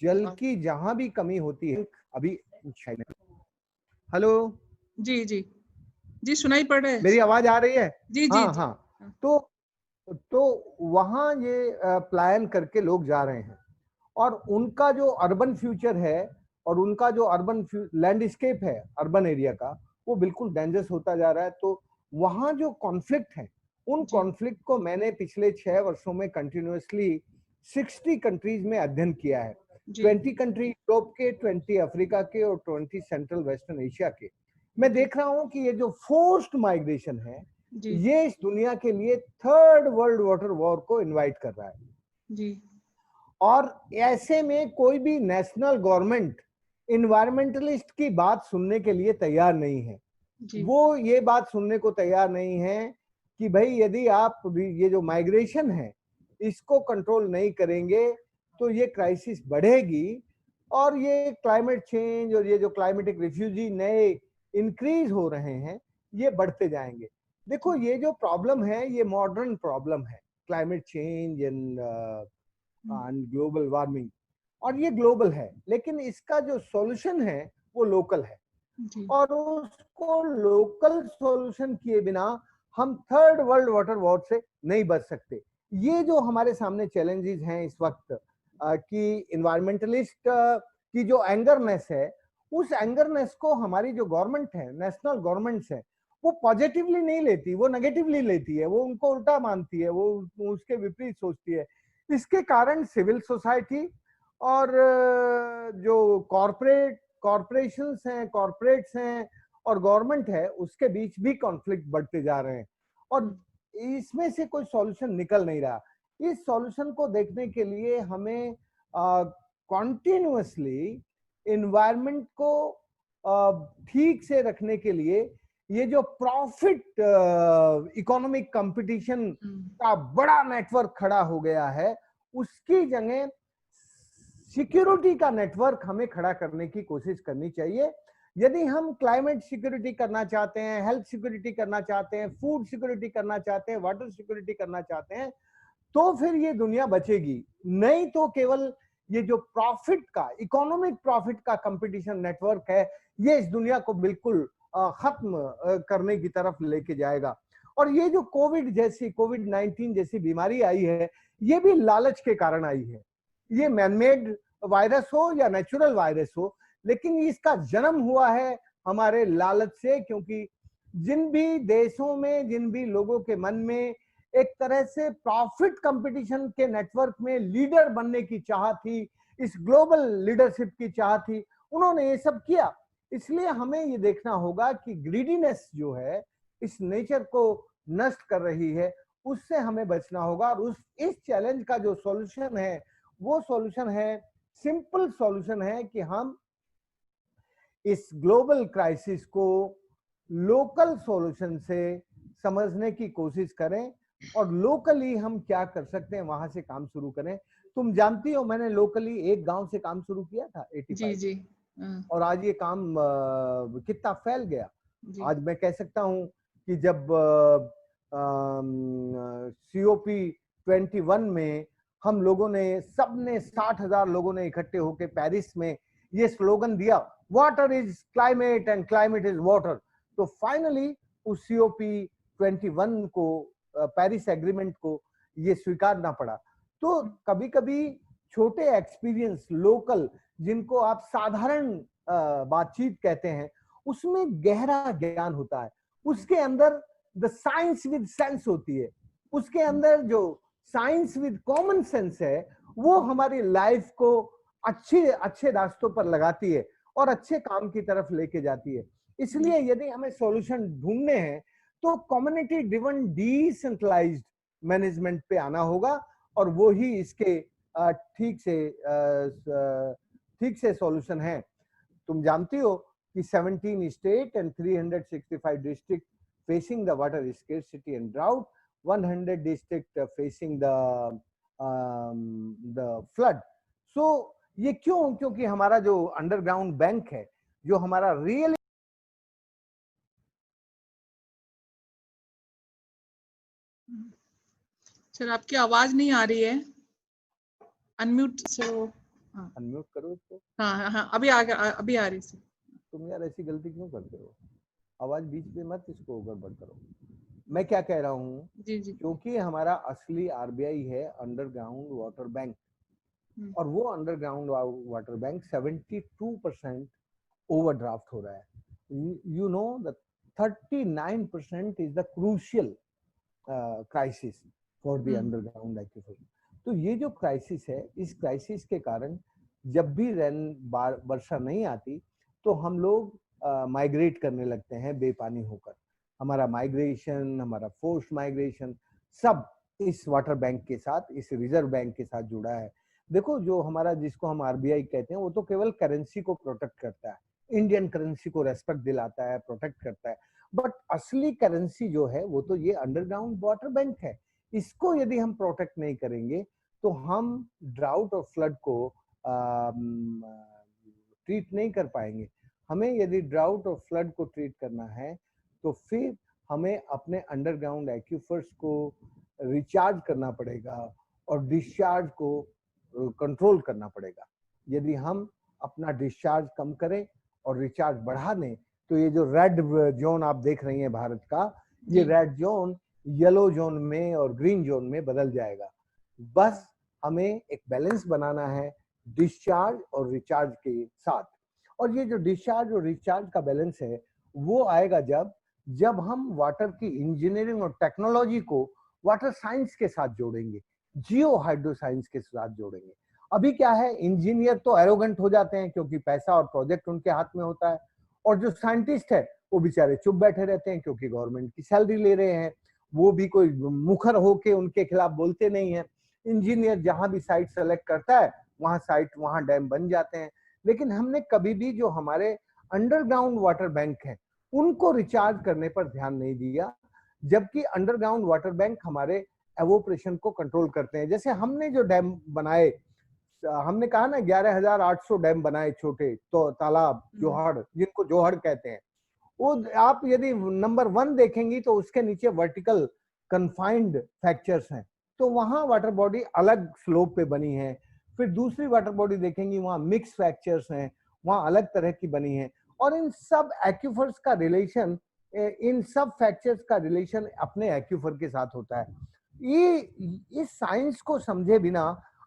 जल की जहां भी कमी होती है अभी। हेलो, जी जी जी सुनाई पड़ रहा है। मेरी आवाज आ रही है? जी जी हाँ जी हाँ। तो वहां ये प्लान करके लोग जा रहे हैं, और उनका जो अर्बन फ्यूचर है और उनका जो अर्बन लैंडस्केप है अर्बन एरिया का, वो बिल्कुल डेंजरस होता जा रहा है। तो वहां जो कॉन्फ्लिक्ट है, उन जी कॉन्फ्लिक्ट को मैंने पिछले 6 वर्षों में कंटिन्यूअसली 60 कंट्रीज में अध्ययन किया है। जी 20 कंट्री यूरोप के, 20 अफ्रीका के और 20 सेंट्रल वेस्टर्न एशिया के। मैं देख रहा हूं कि ये जो फोर्स्ड माइग्रेशन है, जी ये इस दुनिया के लिए थर्ड वर्ल्ड वाटर वॉर को इनवाइट कर रहा है। जी और ऐसे में कोई भी नेशनल गवर्नमेंट इन्वायरमेंटलिस्ट की बात सुनने के लिए तैयार नहीं है। जी वो ये बात सुनने को तैयार नहीं है कि भाई यदि आप ये जो माइग्रेशन है इसको कंट्रोल नहीं करेंगे तो ये क्राइसिस बढ़ेगी, और ये क्लाइमेट चेंज और ये जो क्लाइमेटिक रिफ्यूजी नए इंक्रीज हो रहे हैं, ये बढ़ते जाएंगे। देखो, ये जो प्रॉब्लम है ये मॉडर्न प्रॉब्लम है, climate change and global warming, और ये ग्लोबल है, लेकिन इसका जो सॉल्यूशन है वो लोकल है। जी और उसको लोकल सॉल्यूशन किए बिना हम थर्ड वर्ल्ड वाटर वॉर से नहीं बच सकते। ये जो हमारे सामने चैलेंजेस हैं इस वक्त, कि इन्वायरमेंटलिस्ट की जो एंगरनेस है, उस एंगरनेस को हमारी जो गवर्नमेंट है, नेशनल गवर्नमेंट्स है, वो पॉजिटिवली नहीं लेती, वो नेगेटिवली लेती है, वो उनको उल्टा मानती है, वो उसके विपरीत सोचती है। इसके कारण सिविल सोसाइटी और जो कॉरपोरेशंस हैं, कॉरपोरेट्स हैं और गवर्नमेंट है, उसके बीच भी कॉन्फ्लिक्ट बढ़ते जा रहे हैं, और इसमें से कोई सॉल्यूशन निकल नहीं रहा। इस सॉल्यूशन को देखने के लिए हमें कॉन्टिन्यूअसली एनवायरनमेंट को ठीक से रखने के लिए ये जो प्रॉफिट इकोनॉमिक कंपटीशन का बड़ा नेटवर्क खड़ा हो गया है, उसकी जगह सिक्योरिटी का नेटवर्क हमें खड़ा करने की कोशिश करनी चाहिए। यदि हम क्लाइमेट सिक्योरिटी करना चाहते हैं, हेल्थ सिक्योरिटी करना चाहते हैं, फूड सिक्योरिटी करना चाहते हैं, वाटर सिक्योरिटी करना चाहते हैं, तो फिर ये दुनिया बचेगी। नहीं तो केवल ये जो प्रॉफिट का, इकोनॉमिक प्रॉफिट का कंपटीशन नेटवर्क है, ये इस दुनिया को बिल्कुल खत्म करने की तरफ लेके जाएगा। और ये जो कोविड 19 जैसी बीमारी आई है, ये भी लालच के कारण आई है। ये मैनमेड वायरस हो या नेचुरल वायरस हो, लेकिन इसका जन्म हुआ है हमारे लालच से, क्योंकि जिन भी देशों में, जिन भी लोगों के मन में एक तरह से प्रॉफिट कंपटीशन के नेटवर्क में लीडर बनने की चाह थी, इस ग्लोबल लीडरशिप की चाह थी, उन्होंने ये सब किया। इसलिए हमें ये देखना होगा कि ग्रीडीनेस जो है इस नेचर को नष्ट कर रही है, उससे हमें बचना होगा। और इस चैलेंज का जो सॉल्यूशन है, वो सॉल्यूशन है, सिंपल सॉल्यूशन है कि हम इस ग्लोबल क्राइसिस को लोकल सॉल्यूशन से समझने की कोशिश करें, और लोकली हम क्या कर सकते हैं वहां से काम शुरू करें। तुम जानती हो, मैंने लोकली एक गांव से काम शुरू किया था 85 जी और आज ये काम कितना फैल गया। जी आज मैं कह सकता हूं कि जब COP 21 में हम लोगों ने, सबने 60,000 लोगों ने इकट्ठे होकर पेरिस में ये स्लोगन दिया, water is climate and climate is water, तो फाइनली उस COP 21 को, पेरिस एग्रीमेंट को ये स्वीकारना पड़ा। तो कभी कभी छोटे एक्सपीरियंस लोकल, जिनको आप साधारण बातचीत कहते हैं, उसमें गहरा ज्ञान होता है, उसके अंदर द साइंस विद सेंस होती है, उसके अंदर जो साइंस विद कॉमन सेंस है, वो हमारी लाइफ को अच्छे अच्छे रास्तों पर लगाती है। और अच्छे काम की तरफ लेके जाती है। इसलिए यदि हमें सॉल्यूशन ढूंढने हैं तो कम्युनिटी ड्रिवन डिसेंट्रलाइज्ड मैनेजमेंट पे आना होगा, और वो ही इसके ठीक से सॉल्यूशन है। तुम जानती हो कि 17 state and 365 district facing the water scarcity and drought, 100 district facing the flood. So ये क्यों? क्योंकि हमारा जो अंडरग्राउंड बैंक है, जो हमारा रियल सर आपकी आवाज नहीं आ रही है, अनम्यूट से वो। हाँ अनम्यूट करो इसको। हाँ, अभी आ रही है। तुम यार ऐसी गलती क्यों करते हो? आवाज बीच में मत इसको गड़बड़ करो। मैं क्या कह रहा हूँ, जी जी, क्योंकि हमारा असली आरबीआई है अंडरग्राउंड वाटर बैंक, और वो अंडरग्राउंड वाटर बैंक 72% ओवरड्राफ्ट हो रहा है। You know the 39% is the crucial crisis for the underground aquifer. तो ये जो क्राइसिस है, इस क्राइसिस के कारण जब भी वर्षा नहीं आती तो हम लोग माइग्रेट करने लगते हैं बेपानी होकर। हमारा माइग्रेशन, हमारा फोर्स्ड माइग्रेशन सब इस वाटर बैंक के साथ, इस रिजर्व बैंक के साथ जुड़ा है। देखो, जो हमारा, जिसको हम आरबीआई कहते हैं, वो तो केवल करेंसी को प्रोटेक्ट करता है, इंडियन करेंसी को रेस्पेक्ट दिलाता है, प्रोटेक्ट करता है, बट असली करेंसी जो है वो तो ये अंडरग्राउंड वाटर बैंक है। इसको यदि हम प्रोटेक्ट नहीं करेंगे तो हम ड्राउट और फ्लड को ट्रीट नहीं कर पाएंगे। हमें यदि ड्राउट और फ्लड को ट्रीट करना है तो फिर हमें अपने अंडरग्राउंड एक्यूफर्स को रिचार्ज करना पड़ेगा और डिस्चार्ज को कंट्रोल करना पड़ेगा। यदि हम अपना डिस्चार्ज कम करें और रिचार्ज बढ़ा दें तो ये जो रेड जोन आप देख रही हैं भारत का, ये रेड जोन येलो जोन में और ग्रीन जोन में बदल जाएगा। बस हमें एक बैलेंस बनाना है डिस्चार्ज और रिचार्ज के साथ। और ये जो डिस्चार्ज और रिचार्ज का बैलेंस है वो आएगा जब हम वाटर की इंजीनियरिंग और टेक्नोलॉजी को वाटर साइंस के साथ जोड़ेंगे, जियो हाइड्रो साइंस के साथ जोड़ेंगे। अभी क्या है, इंजीनियर तो एरोगेंट हो जाते हैं क्योंकि पैसा और प्रोजेक्ट उनके हाथ में होता है, और जो साइंटिस्ट है वो बेचारे चुप बैठे रहते हैं क्योंकि गवर्नमेंट की सैलरी ले रहे हैं। वो भी कोई मुखर होके उनके खिलाफ बोलते नहीं है। इंजीनियर जहां भी साइट सेलेक्ट करता है वहां डैम बन जाते हैं। लेकिन हमने कभी भी जो हमारे अंडरग्राउंड वाटर बैंक है उनको रिचार्ज करने पर ध्यान नहीं दिया, जबकि अंडरग्राउंड वाटर बैंक हमारे एवोपरेशन को कंट्रोल करते हैं। जैसे हमने जो डैम बनाए, हमने कहा ना 11,800 डैम बनाए, छोटे तो तालाब, जोहड़, जिनको जोहड़ कहते हैं, वो आप यदि नंबर 1 देखेंगी तो उसके नीचे वर्टिकल कन्फाइंड फ्रैक्चर्स हैं, तो वहां वाटर बॉडी अलग स्लोप पे बनी है। फिर दूसरी वाटर बॉडी देखेंगी वहां मिक्स फ्रैक्चर्स हैं, वहां अलग तरह की बनी है। और इन सब एक्यूफर्स का रिलेशन, इन सब फ्रैक्चर्स का रिलेशन अपने एक्यूफर के साथ होता है। ये इस साइंस को समझे बिना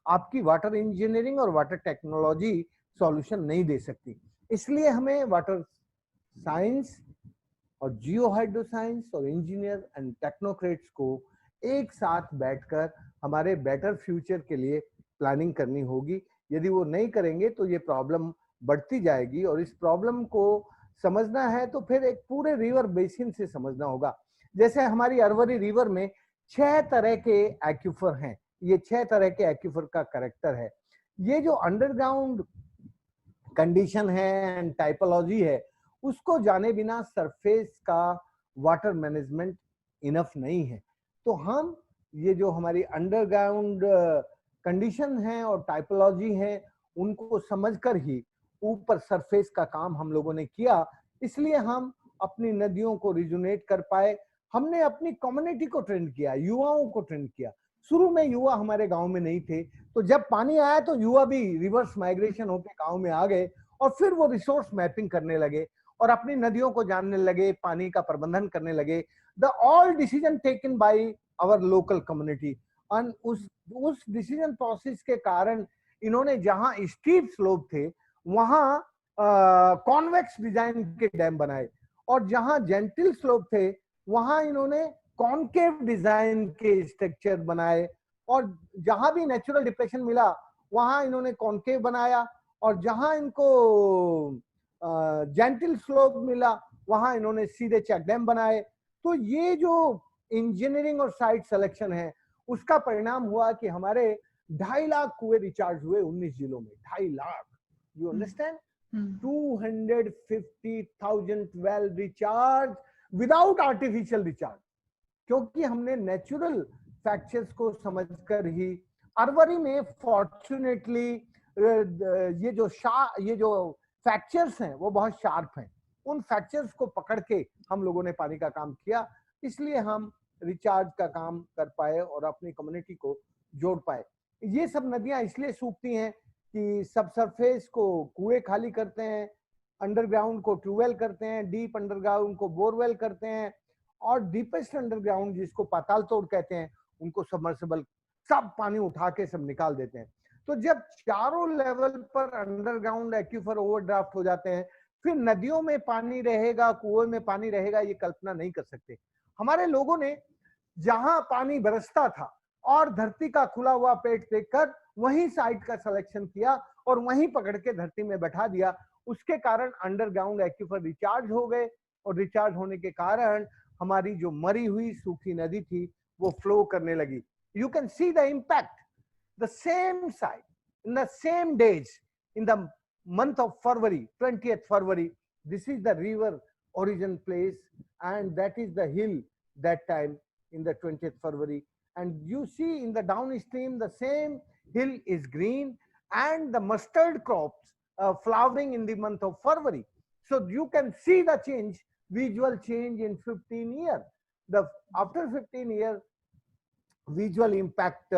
आपकी वाटर इंजीनियरिंग और वाटर टेक्नोलॉजी सॉल्यूशन नहीं दे सकती। इसलिए हमें वाटर साइंस और जियो हाइड्रो साइंस और इंजीनियर एंड टेक्नोक्रेट्स को एक साथ बैठकर हमारे बेटर फ्यूचर के लिए प्लानिंग करनी होगी। यदि वो नहीं करेंगे तो ये प्रॉब्लम बढ़ती जाएगी, और इस प्रॉब्लम को समझना है तो फिर एक पूरे रिवर बेसिन से समझना होगा। जैसे हमारी अरवरी रिवर में 6 तरह के एक्यूफर हैं, ये 6 तरह के एक्यूफर का कैरेक्टर है। ये जो अंडरग्राउंड कंडीशन है एंड टाइपोलॉजी है, उसको जाने बिना सरफेस का वाटर मैनेजमेंट इनफ नहीं है। तो हम ये जो हमारी अंडरग्राउंड कंडीशन है और टाइपोलॉजी है, उनको समझकर ही ऊपर सरफेस का काम हम लोगों ने किया। इसलिए हम अपनी नदियों को रिजुनेट कर पाए। हमने अपनी कम्युनिटी को ट्रेंड किया, युवाओं को ट्रेंड किया। शुरू में युवा हमारे गांव में नहीं थे, तो जब पानी आया तो युवा भी रिवर्स माइग्रेशन होकर गांव में आ गए, और फिर वो रिसोर्स मैपिंग करने लगे और अपनी नदियों को जानने लगे, पानी का प्रबंधन करने लगे। The all decision taken by our local community. और उस डिसीजन प्रोसेस के कारण इन्होंने जहां स्टीप स्लोप थे वहां कॉन्वेक्स डिजाइन के डैम बनाए, और जहां जेंटल स्लोप थे वहां इन्होंने कॉनकेव डिजाइन के स्ट्रक्चर बनाए, और जहां भी नेचुरल डिप्रेशन मिला वहां इन्होंने कॉनकेव बनाया, और जहां इनको जेंटल स्लोप मिला, वहां इन्होंने सीधे चेक डैम बनाए। तो ये जो इंजीनियरिंग और साइट सिलेक्शन है उसका परिणाम हुआ कि हमारे 2.5 लाख कुएं रिचार्ज हुए 19 जिलों में। 2.5 lakh, you understand? 250,000 well recharge without artificial recharge, क्योंकि हमने नेचुरल फैक्टर्स को समझकर ही। अरवरी में फॉर्चुनेटली ये जो फैक्टर्स हैं वो बहुत शार्प हैं, उन फैक्टर्स को पकड़ के हम लोगों ने पानी का काम किया, इसलिए हम रिचार्ज का काम कर पाए और अपनी कम्युनिटी को जोड़ पाए। ये सब नदियां इसलिए सूखती हैं कि सब सरफेस को कुएं खाली करते हैं, अंडरग्राउंड को ट्यूबवेल करते हैं, डीप अंडरग्राउंड को बोरवेल करते हैं, और डीपेस्ट अंडरग्राउंड जिसको पाताल तोड़ कहते हैं उनको सबमर्सिबल, सब पानी उठा के सब निकाल देते हैं। तो जब चारों लेवल पर अंडरग्राउंड एक्यूफर ओवरड्राफ्ट हो जाते हैं, फिर नदियों में पानी रहेगा, कुएं में पानी रहेगा, ये कल्पना नहीं कर सकते। हमारे लोगों ने जहां पानी बरसता था और धरती का खुला हुआ पेट देखकर वहीं साइट का सिलेक्शन किया और वहीं पकड़ के धरती में बैठा दिया। उसके कारण अंडरग्राउंड एक्यूफर रिचार्ज हो गए, और रिचार्ज होने के कारण हमारी जो मरी हुई सूखी नदी थी वो फ्लो करने लगी। You can see the impact, the same site, in the same days, in the month of February, 20th February, this is the river origin place, and that is the hill that time in the 20th February. And you see in the downstream, the same hill is green, and the mustard crops flowering in the month of February. So you can see the change, visual change in 15 years. After 15 years, visual impact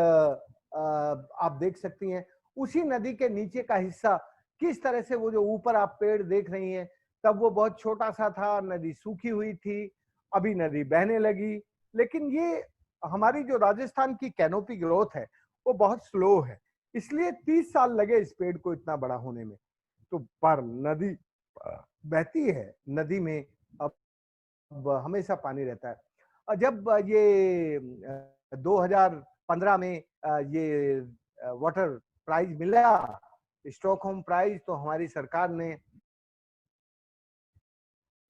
आप देख सकती हैं। उसी नदी के नीचे का हिस्सा किस तरह से, वो जो ऊपर आप पेड़ देख रही हैं, तब वो बहुत छोटा सा था, नदी सूखी हुई थी, अभी नदी बहने लगी। लेकिन ये हमारी जो राजस्थान की कैनोपी ग्रोथ है वो बहुत स्लो है, इसलिए 30 साल लगे इस पेड़ को इतना बड़ा होने में। तो पर नदी बहती है, नदी में अब हमेशा पानी रहता है। और जब ये 2015 में ये वाटर प्राइज मिला, स्टॉकहोम प्राइज, तो हमारी सरकार ने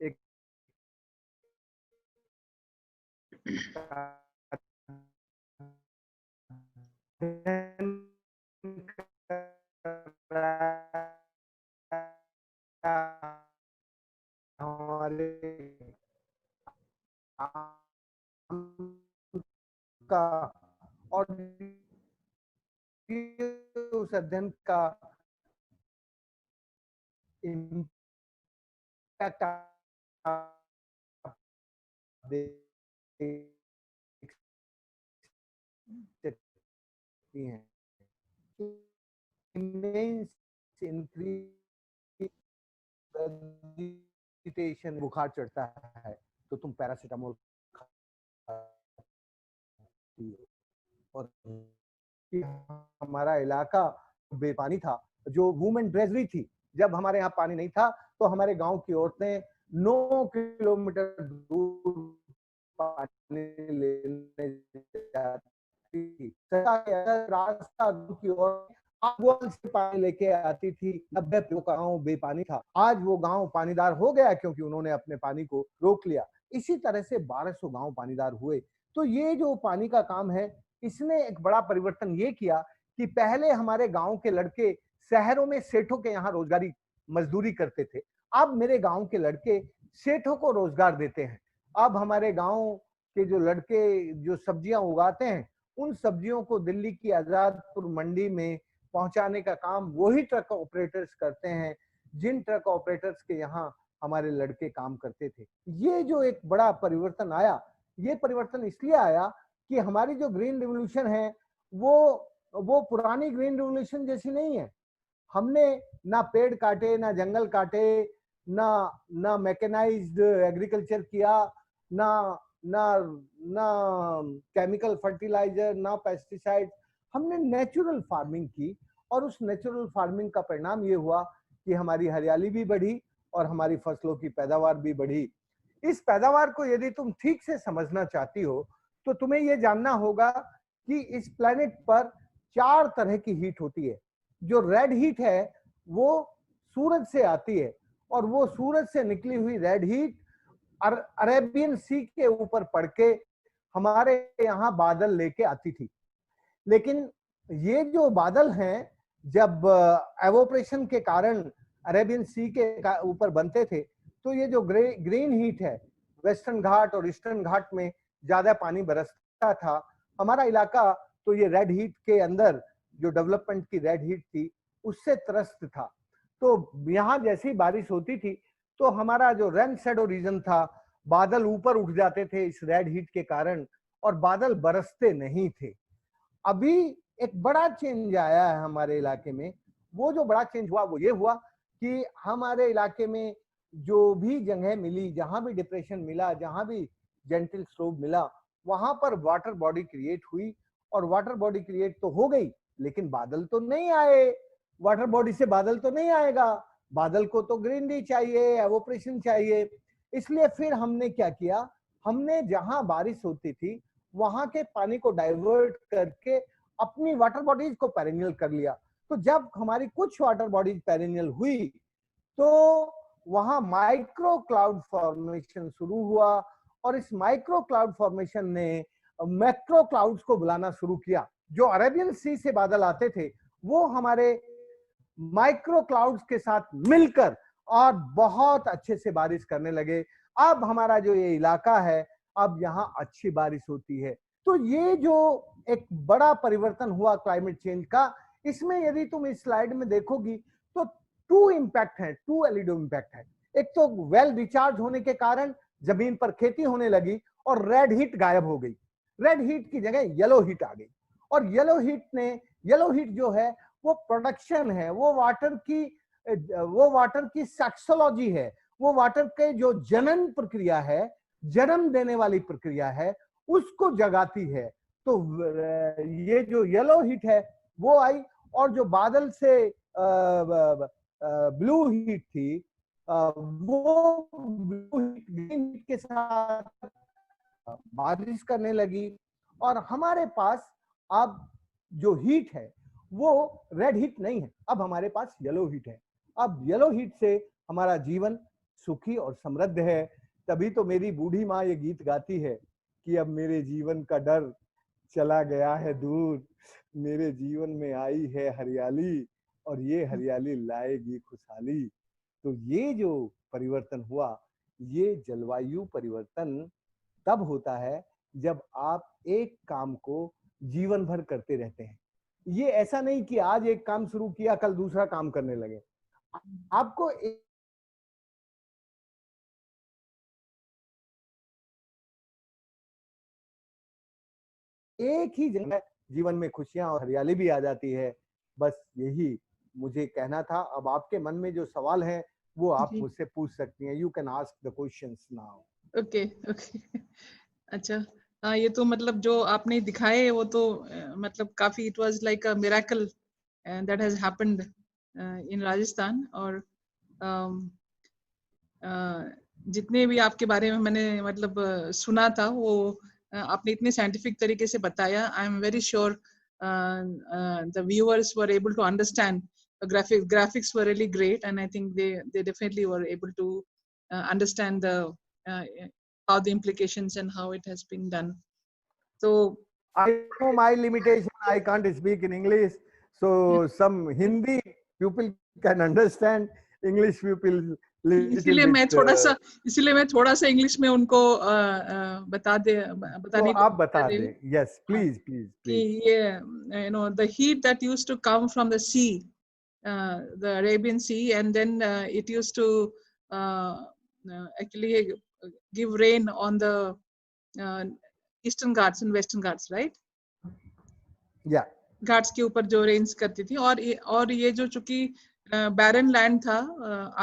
एक हमारे का और उस अध्ययन का इम्पैक्ट हैं, बुखार चढ़ता है तो तुम पैरासीटामोल और हमारा इलाका बेपानी था, जो वुमेन ट्रेजरी थी, जब हमारे यहाँ पानी नहीं था तो हमारे गांव की औरतें 9 किलोमीटर दूर पानी लेने जाती थी। रास्ता की ओर से पानी लेके आती थी। 90 का गांव बेपानी था, आज वो गांव पानीदार हो गया क्योंकि उन्होंने अपने पानी को रोक लिया। इसी तरह से 1200 गांव पानीदार हुए। तो ये जो पानी का काम है, इसने एक बड़ा परिवर्तन ये किया कि पहले हमारे गांव के लड़के शहरों में सेठों के यहाँ रोजगारी मजदूरी करते थे, अब मेरे गांव के लड़के सेठों को रोजगार देते हैं। अब हमारे गांव के जो लड़के जो सब्जियां उगाते हैं, उन सब्जियों को दिल्ली की आजादपुर मंडी में पहुंचाने का काम वही ट्रक ऑपरेटर्स करते हैं, जिन ट्रक ऑपरेटर्स के यहाँ हमारे लड़के काम करते थे। ये जो एक बड़ा परिवर्तन आया, ये परिवर्तन इसलिए आया कि हमारी जो ग्रीन रिवॉल्यूशन है वो पुरानी ग्रीन रिवॉल्यूशन जैसी नहीं है। हमने ना पेड़ काटे, ना जंगल काटे, ना मैकेनाइज्ड एग्रीकल्चर किया, ना केमिकल फर्टिलाइजर, ना पेस्टिसाइड। हमने नेचुरल फार्मिंग की, और उस नेचुरल फार्मिंग का परिणाम ये हुआ कि हमारी हरियाली भी बढ़ी और हमारी फसलों की पैदावार भी बढ़ी। इस पैदावार को यदि तुम ठीक से समझना चाहती हो तो तुम्हें यह जानना होगा कि इस प्लेनेट पर 4 तरह की हीट होती है। जो रेड हीट है वो सूरज से आती है, और वो सूरज से निकली हुई रेड हीट अरेबियन सी के ऊपर पड़ के हमारे यहाँ बादल लेके आती थी। लेकिन ये जो बादल हैं, जब एवोपरेशन के कारण अरेबियन सी के ऊपर बनते थे, तो ये जो ग्रीन हीट है, वेस्टर्न घाट और ईस्टर्न घाट में ज्यादा पानी बरसता था। हमारा इलाका तो ये रेड हीट के अंदर, जो डेवलपमेंट की रेड हीट थी, उससे त्रस्त था। तो यहाँ जैसी बारिश होती थी तो हमारा जो रेन शैडो रीजन था, बादल ऊपर उठ जाते थे इस रेड हीट के कारण, और बादल बरसते नहीं थे। अभी एक बड़ा चेंज आया है हमारे इलाके में। वो जो बड़ा चेंज हुआ वो ये हुआ कि हमारे इलाके में जो भी जगह मिली, जहां भी डिप्रेशन मिला, जहां भी जेंटल स्लोप मिला, वहां पर वाटर बॉडी क्रिएट हुई। और वाटर बॉडी क्रिएट तो हो गई, लेकिन बादल तो नहीं आए। वाटर बॉडी से बादल तो नहीं आएगा, बादल को तो ग्रीनरी चाहिए, एवोपरेशन चाहिए। इसलिए फिर हमने क्या किया, हमने जहां बारिश होती थी वहां के पानी को डाइवर्ट करके अपनी वाटर बॉडीज को पेरेनियल कर लिया। तो जब हमारी कुछ वाटर बॉडीज पेरेनियल हुई तो वहां माइक्रो क्लाउड फॉर्मेशन शुरू हुआ, और इस माइक्रो क्लाउड फॉर्मेशन ने मैक्रो क्लाउड्स को बुलाना शुरू किया। जो अरेबियन सी से बादल आते थे वो हमारे माइक्रो क्लाउड्स के साथ मिलकर और बहुत अच्छे से बारिश करने लगे। अब हमारा जो ये इलाका है, अब यहाँ अच्छी बारिश होती है। तो ये जो एक बड़ा परिवर्तन हुआ क्लाइमेट चेंज का, इसमें यदि तुम इस स्लाइड में देखोगी तो टू इम्पैक्ट है, टू एलिडो इम्पैक्ट है। एक तो वेल रिचार्ज होने के कारण जमीन पर खेती होने लगी और रेड हीट गायब हो गई। रेड हीट की जगह येलो हीट आ गई। और येलो हीट जो है वो प्रोडक्शन है, वो वाटर की सेक्सोलॉजी है, वो वाटर के जो जनन प्रक्रिया है, जन्म देने वाली प्रक्रिया है, उसको जगाती है। तो ये जो येलो हीट है वो आई, और जो बादल से ब्लू हीट थी, वो ब्लू हीट ग्रीन हीट के साथ बारिश करने लगी। और हमारे पास अब जो हीट है वो रेड हीट नहीं है, अब हमारे पास येलो हीट है। अब येलो हीट से हमारा जीवन सुखी और समृद्ध है। तभी तो मेरी बूढ़ी माँ ये गीत गाती है कि अब मेरे जीवन का डर चला गया है दूर, मेरे जीवन में आई है हरियाली, और ये हरियाली लाएगी खुशहाली। तो ये जो परिवर्तन हुआ, ये जलवायु परिवर्तन तब होता है जब आप एक काम को जीवन भर करते रहते हैं। ये ऐसा नहीं कि आज एक काम शुरू किया कल दूसरा काम करने लगे। आपको एक ही जगह जीवन में खुशियां और हरियाली भी आ जाती है। बस यही मुझे कहना था। अब आपके मन में जो सवाल है वो आप मुझसे पूछ सकती हैं। You can ask the questions now. Okay okay अच्छा, हाँ, ये तो मतलब जो आपने दिखाए वो तो मतलब काफी, it was like a miracle that has happened in Rajasthan. और जितने भी आपके बारे में मैंने मतलब सुना था वो आपने इतने साइंटिफिक तरीके से बताया। I am very sure the viewers were able to understand. Graphics were really great, and I think they definitely were able to understand how the implications and how it has been done. So I know my limitation. I can't speak in English, so some Hindi people can understand. English people इसीलिए मैं थोड़ा सा English में उनको बताने तो आप बता दें। यस प्लीज प्लीज कि ये the heat that used to come from the sea, the Arabian Sea, and then it used to actually give rain on the Eastern Ghats and Western Ghats, right? Yeah. Ghats के ऊपर जो range करती थी। और ये जो चूंकि बैरन लैंड था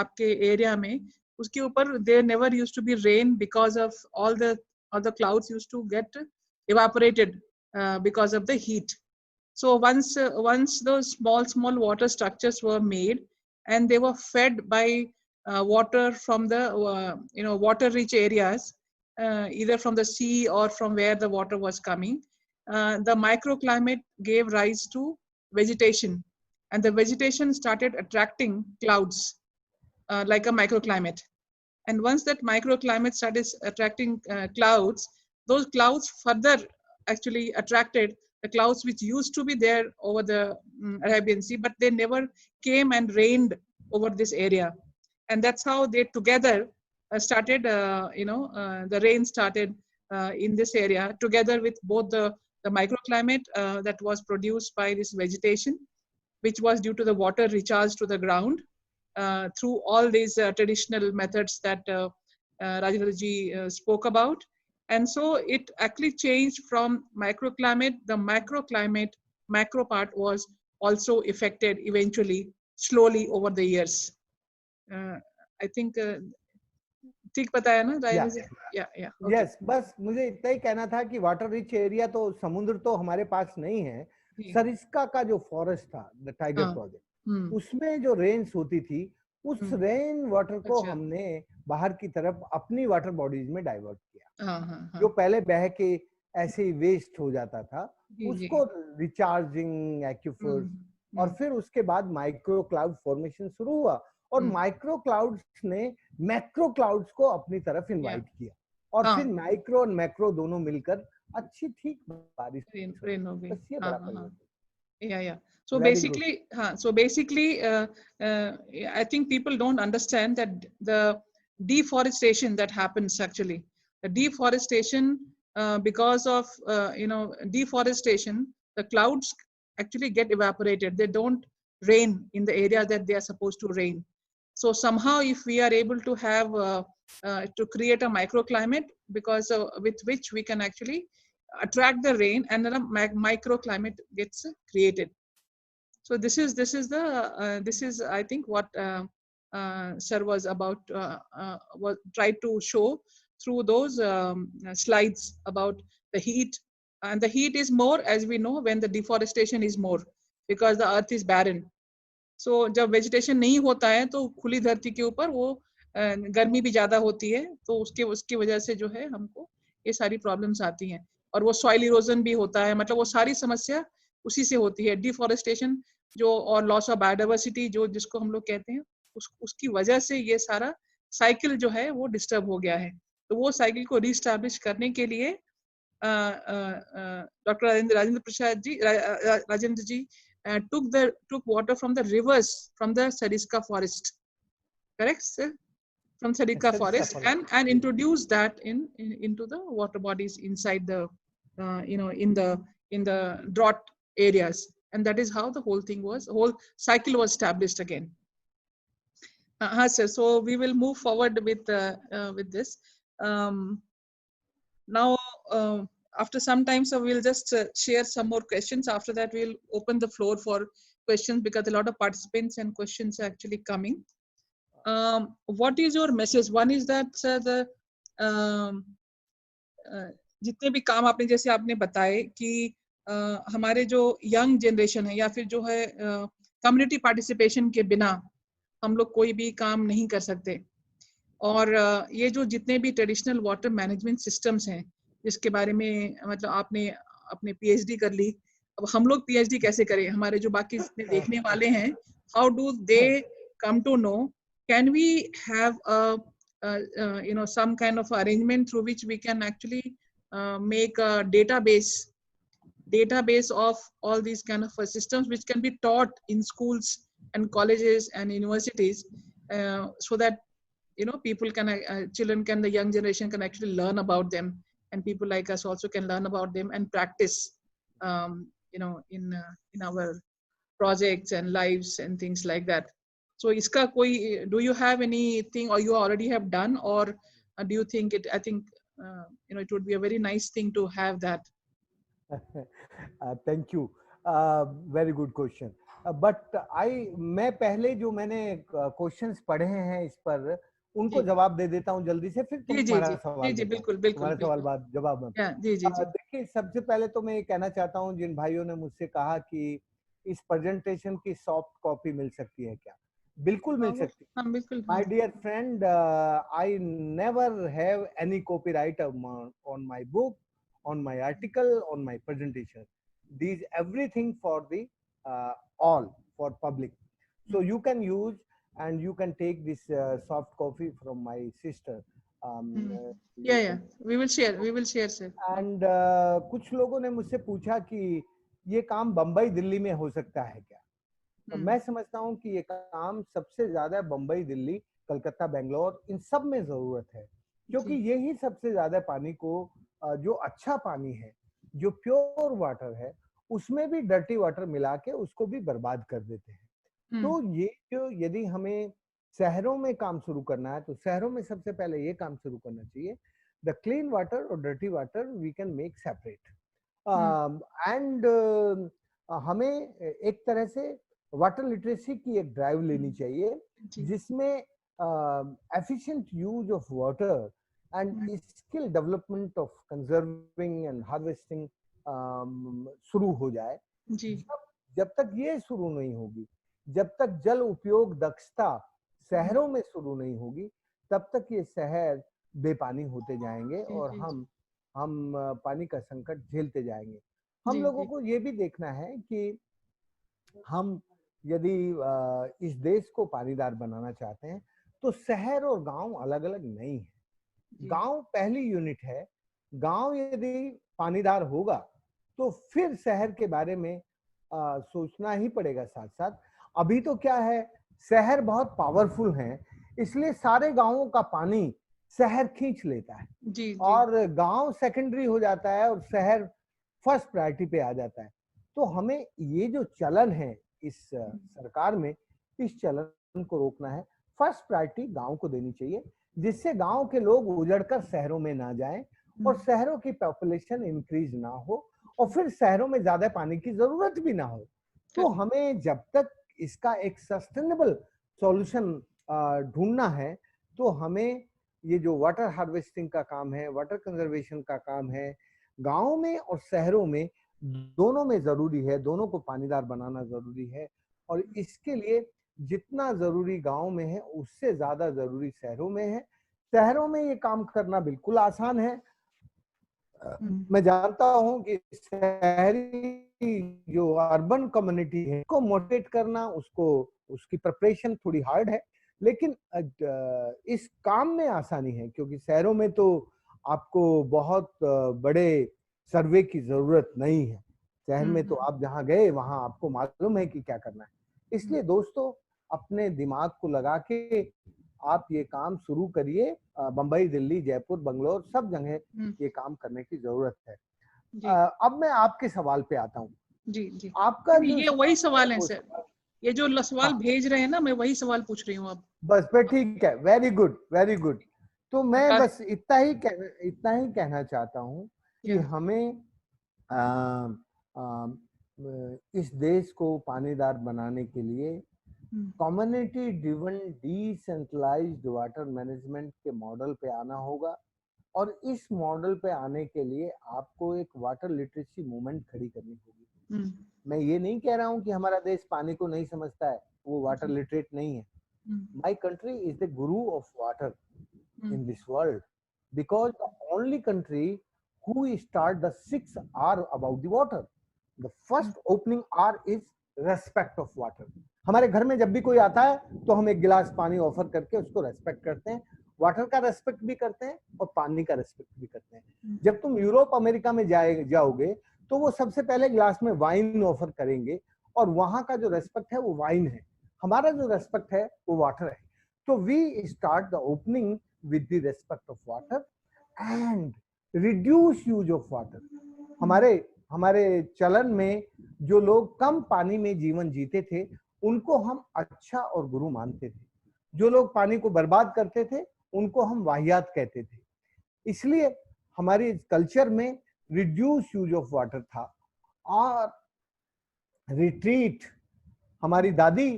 आपके एरिया में, उसके ऊपर there never used to be rain because of all the clouds used to get evaporated because of the heat. So once those small water structures were made and they were fed by water from the water rich areas, either from the sea or from where the water was coming, the microclimate gave rise to vegetation, and the vegetation started attracting clouds. like a microclimate. And once that microclimate started attracting clouds, those clouds further actually attracted the clouds which used to be there over the Arabian Sea, but they never came and rained over this area. And that's how they together started, the rain started in this area, together with both the microclimate that was produced by this vegetation, which was due to the water recharge to the ground through all these traditional methods that Rajendra ji spoke about. And so it actually changed from microclimate. The microclimate, macro part was also affected eventually, slowly over the years. I think ठीक बताया ना राजेंद्र जी? Yeah. Okay. Yes, बस मुझे इतना ही कहना था कि water rich area तो समुद्र तो हमारे पास नहीं है. सरिस्का का जो फॉरेस्ट था, द टाइगर प्रोजेक्ट, उसमें जो रेन्स होती थी, उस रेन वाटर को हमने बाहर की तरफ अपनी वाटर बॉडीज में डाइवर्ट किया. जो पहले बह के ऐसे ही वेस्ट हो जाता था, उसको रिचार्जिंग एक्यूफर्स, और फिर उसके बाद माइक्रो क्लाउड फॉर्मेशन शुरू हुआ, और माइक्रो क्लाउड्स ने मैक्रो क्लाउड्स को अपनी तरफ इनवाइट किया, और फिर माइक्रो और मैक्रो दोनों मिलकर अच्छी ठीक बारिश रेन हो गई. ये बड़ा परिवर्तन. Yeah. So basically, I think people don't understand that the deforestation that happens actually, the deforestation because of deforestation, the clouds actually get evaporated. They don't rain in the area that they are supposed to rain. So somehow, if we are able to have to create a microclimate, because with which we can actually attract the rain, and then a microclimate gets created. So this is I think what sir was about was tried to show through those slides about the heat. And the heat is more, as we know, when the deforestation is more, because the earth is barren. So जब vegetation नहीं होता है तो खुली धरती के ऊपर वो गर्मी भी ज्यादा होती है, तो उसकी वजह से जो है हमको ये सारी प्रॉब्लम्स आती हैं. और वो सॉइल इरोजन भी होता है, मतलब वो सारी समस्या उसी से होती है. डिफॉरेस्टेशन जो और लॉस ऑफ बायोडाइवर्सिटी जो जिसको हम लोग कहते हैं, उसकी वजह से ये सारा साइकिल जो है वो डिस्टर्ब हो गया है. तो वो साइकिल को रीस्टैब्लिश करने के लिए doctor Rajendra ji took water from the rivers, from the Sariska forest, correct sir? From Sariska forest, and introduced that into the water bodies inside the in the drought areas, and that is how the whole cycle was established again. Sir, so we will move forward with this. Now after some time, so we'll just share some more questions. After that, we'll open the floor for questions, because a lot of participants and questions are actually coming. What is your message? One is that the जितने भी काम आपने जैसे आपने बताए कि हमारे जो यंग जनरेशन है, या फिर जो है कम्युनिटी पार्टिसिपेशन के बिना हम लोग कोई भी काम नहीं कर सकते. और ये जो जितने भी ट्रेडिशनल वाटर मैनेजमेंट सिस्टम्स हैं, जिसके बारे में मतलब आपने अपने पीएचडी कर ली, अब हम लोग पीएचडी कैसे करें, हमारे जो बाकी जितने देखने वाले हैं, how do they come to know, can we have some kind of arrangement through which we can actually make a database of all these kind of systems which can be taught in schools and colleges and universities, so that people can the young generation can actually learn about them, and people like us also can learn about them and practice in our projects and lives and things like that. So iska koi, do you have anything, or you already have done, or do you think it, I think it would be a very nice thing to have that. Thank you, very good question. But मैं पहले जो मैंने questions पढ़े हैं इस पर उनको जवाब दे देता हूं जल्दी से, फिर तुम्हारा सवाल. जी बिल्कुल तुम्हारा सवाल बाद जवाब में. देखिए, सबसे पहले तो मैं ये कहना चाहता हूं, जिन भाइयों ने मुझसे कहा कि इस प्रेजेंटेशन की सॉफ्ट कॉपी मिल सकती है क्या, बिल्कुल मिल सकती है. My dear friend, I never have any copyright on my book, on my article, on my presentation. These everything for the all for public. So you can use and you can take this soft coffee from my sister. Yeah, we will share sir. And कुछ लोगों ने मुझसे पूछा कि ये काम बंबई दिल्ली में हो सकता है क्या? तो मैं समझता हूँ कि ये काम सबसे ज्यादा बंबई, दिल्ली, कलकत्ता, बेंगलोर, इन सब में जरूरत है, क्योंकि यही सबसे ज्यादा पानी को, जो अच्छा पानी है, जो प्योर वाटर है, उसमें भी डर्टी वाटर मिला के उसको भी बर्बाद कर देते हैं। तो ये जो, यदि हमें शहरों में काम शुरू करना है, तो शहरों में सबसे पहले ये काम शुरू करना चाहिए, द क्लीन वाटर और dirty water we can make separate. And हमें एक तरह से वाटर लिटरेसी की एक ड्राइव लेनी चाहिए, जिसमें efficient use of water and skill development of conserving and harvesting शुरू हो जाए। जब तक ये शुरू नहीं होगी, जब तक जल उपयोग दक्षता शहरों में शुरू नहीं होगी, तब तक ये शहर बेपानी होते जाएंगे और हम पानी का संकट झेलते जाएंगे। हम लोगों को ये भी देखना है कि हम यदि इस देश को पानीदार बनाना चाहते हैं, तो शहर और गांव अलग अलग नहीं है। गांव पहली यूनिट है। गांव यदि पानीदार होगा तो फिर शहर के बारे में सोचना ही पड़ेगा साथ साथ। अभी तो क्या है, शहर बहुत पावरफुल हैं, इसलिए सारे गांवों का पानी शहर खींच लेता है और गांव सेकेंडरी हो जाता है और शहर फर्स्ट प्रायोरिटी पे आ जाता है। तो हमें ये जो चलन है इस सरकार में, इस चलन को रोकना है। फर्स्ट प्रायोरिटी गांव को देनी चाहिए, जिससे गांव के लोग उजड़कर शहरों में ना जाएं और शहरों की पॉपुलेशन इंक्रीज ना हो और फिर शहरों में ज्यादा पानी की जरूरत भी ना हो। तो हमें जब तक इसका एक सस्टेनेबल सॉल्यूशन ढूंढना है, तो हमें ये जो वाटर हार्वेस्टिंग का काम है, वाटर कंजर्वेशन का काम है, गांव में और शहरों में दोनों में जरूरी है। दोनों को पानीदार बनाना जरूरी है और इसके लिए जितना जरूरी गांव में है, उससे ज्यादा जरूरी शहरों में है। शहरों में ये काम करना बिल्कुल आसान है। मैं जानता हूं कि शहरी जो अर्बन कम्युनिटी है, उसको मोटिवेट करना, उसको उसकी प्रिपरेशन थोड़ी हार्ड है, लेकिन इस काम में आसानी है, क्योंकि शहरों में तो आपको बहुत बड़े सर्वे की जरूरत नहीं है। शहर में तो आप जहां गए वहां आपको मालूम है कि क्या करना है। इसलिए दोस्तों, अपने दिमाग को लगा के आप ये काम शुरू करिए। बंबई, दिल्ली, जयपुर, बंगलोर, सब जगह ये काम करने की जरूरत है। अब मैं आपके सवाल पे आता हूँ। जी आपका ये वही सवाल है सर, ये जो सवाल भेज रहे हैं ना, मैं वही सवाल पूछ रही हूँ अब। बस पे ठीक है, वेरी गुड वेरी गुड। तो मैं बस इतना ही कहना चाहता हूँ कि हमें इस देश को पानीदार बनाने के लिए community driven decentralised water management के मॉडल पे आना होगा और इस मॉडल पे आने के लिए आपको एक वाटर लिटरेसी मूवमेंट खड़ी करनी होगी। मैं ये नहीं कह रहा हूँ कि हमारा देश पानी को नहीं समझता है, वो वाटर लिटरेट नहीं है। My country is the guru of water in this world, because the only country who start the 6 R about the water. The first opening R is respect of water. हमारे घर में जब भी कोई आता है तो हम एक गिलास पानी ऑफर करके उसको रेस्पेक्ट करते हैं। वाटर का रेस्पेक्ट भी करते हैं और पानी का रेस्पेक्ट भी करते हैं। जब तुम यूरोप अमेरिका में जाओगे तो वो सबसे पहले गिलास में वाइन ऑफर करेंगे और वहां का जो रेस्पेक्ट है वो वाइन है। हमारा जो रेस्पेक्ट है वो वाटर है। तो we start the opening with the respect of water and reduce use of water. हमारे चलन में जो लोग कम पानी में जीवन जीते थे उनको हम अच्छा और गुरु मानते थे। जो लोग पानी को बर्बाद करते थे उनको हम वाहियात कहते थे। इसलिए हमारी कल्चर में रिड्यूस यूज ऑफ वाटर था। और रिट्रीट, हमारी दादी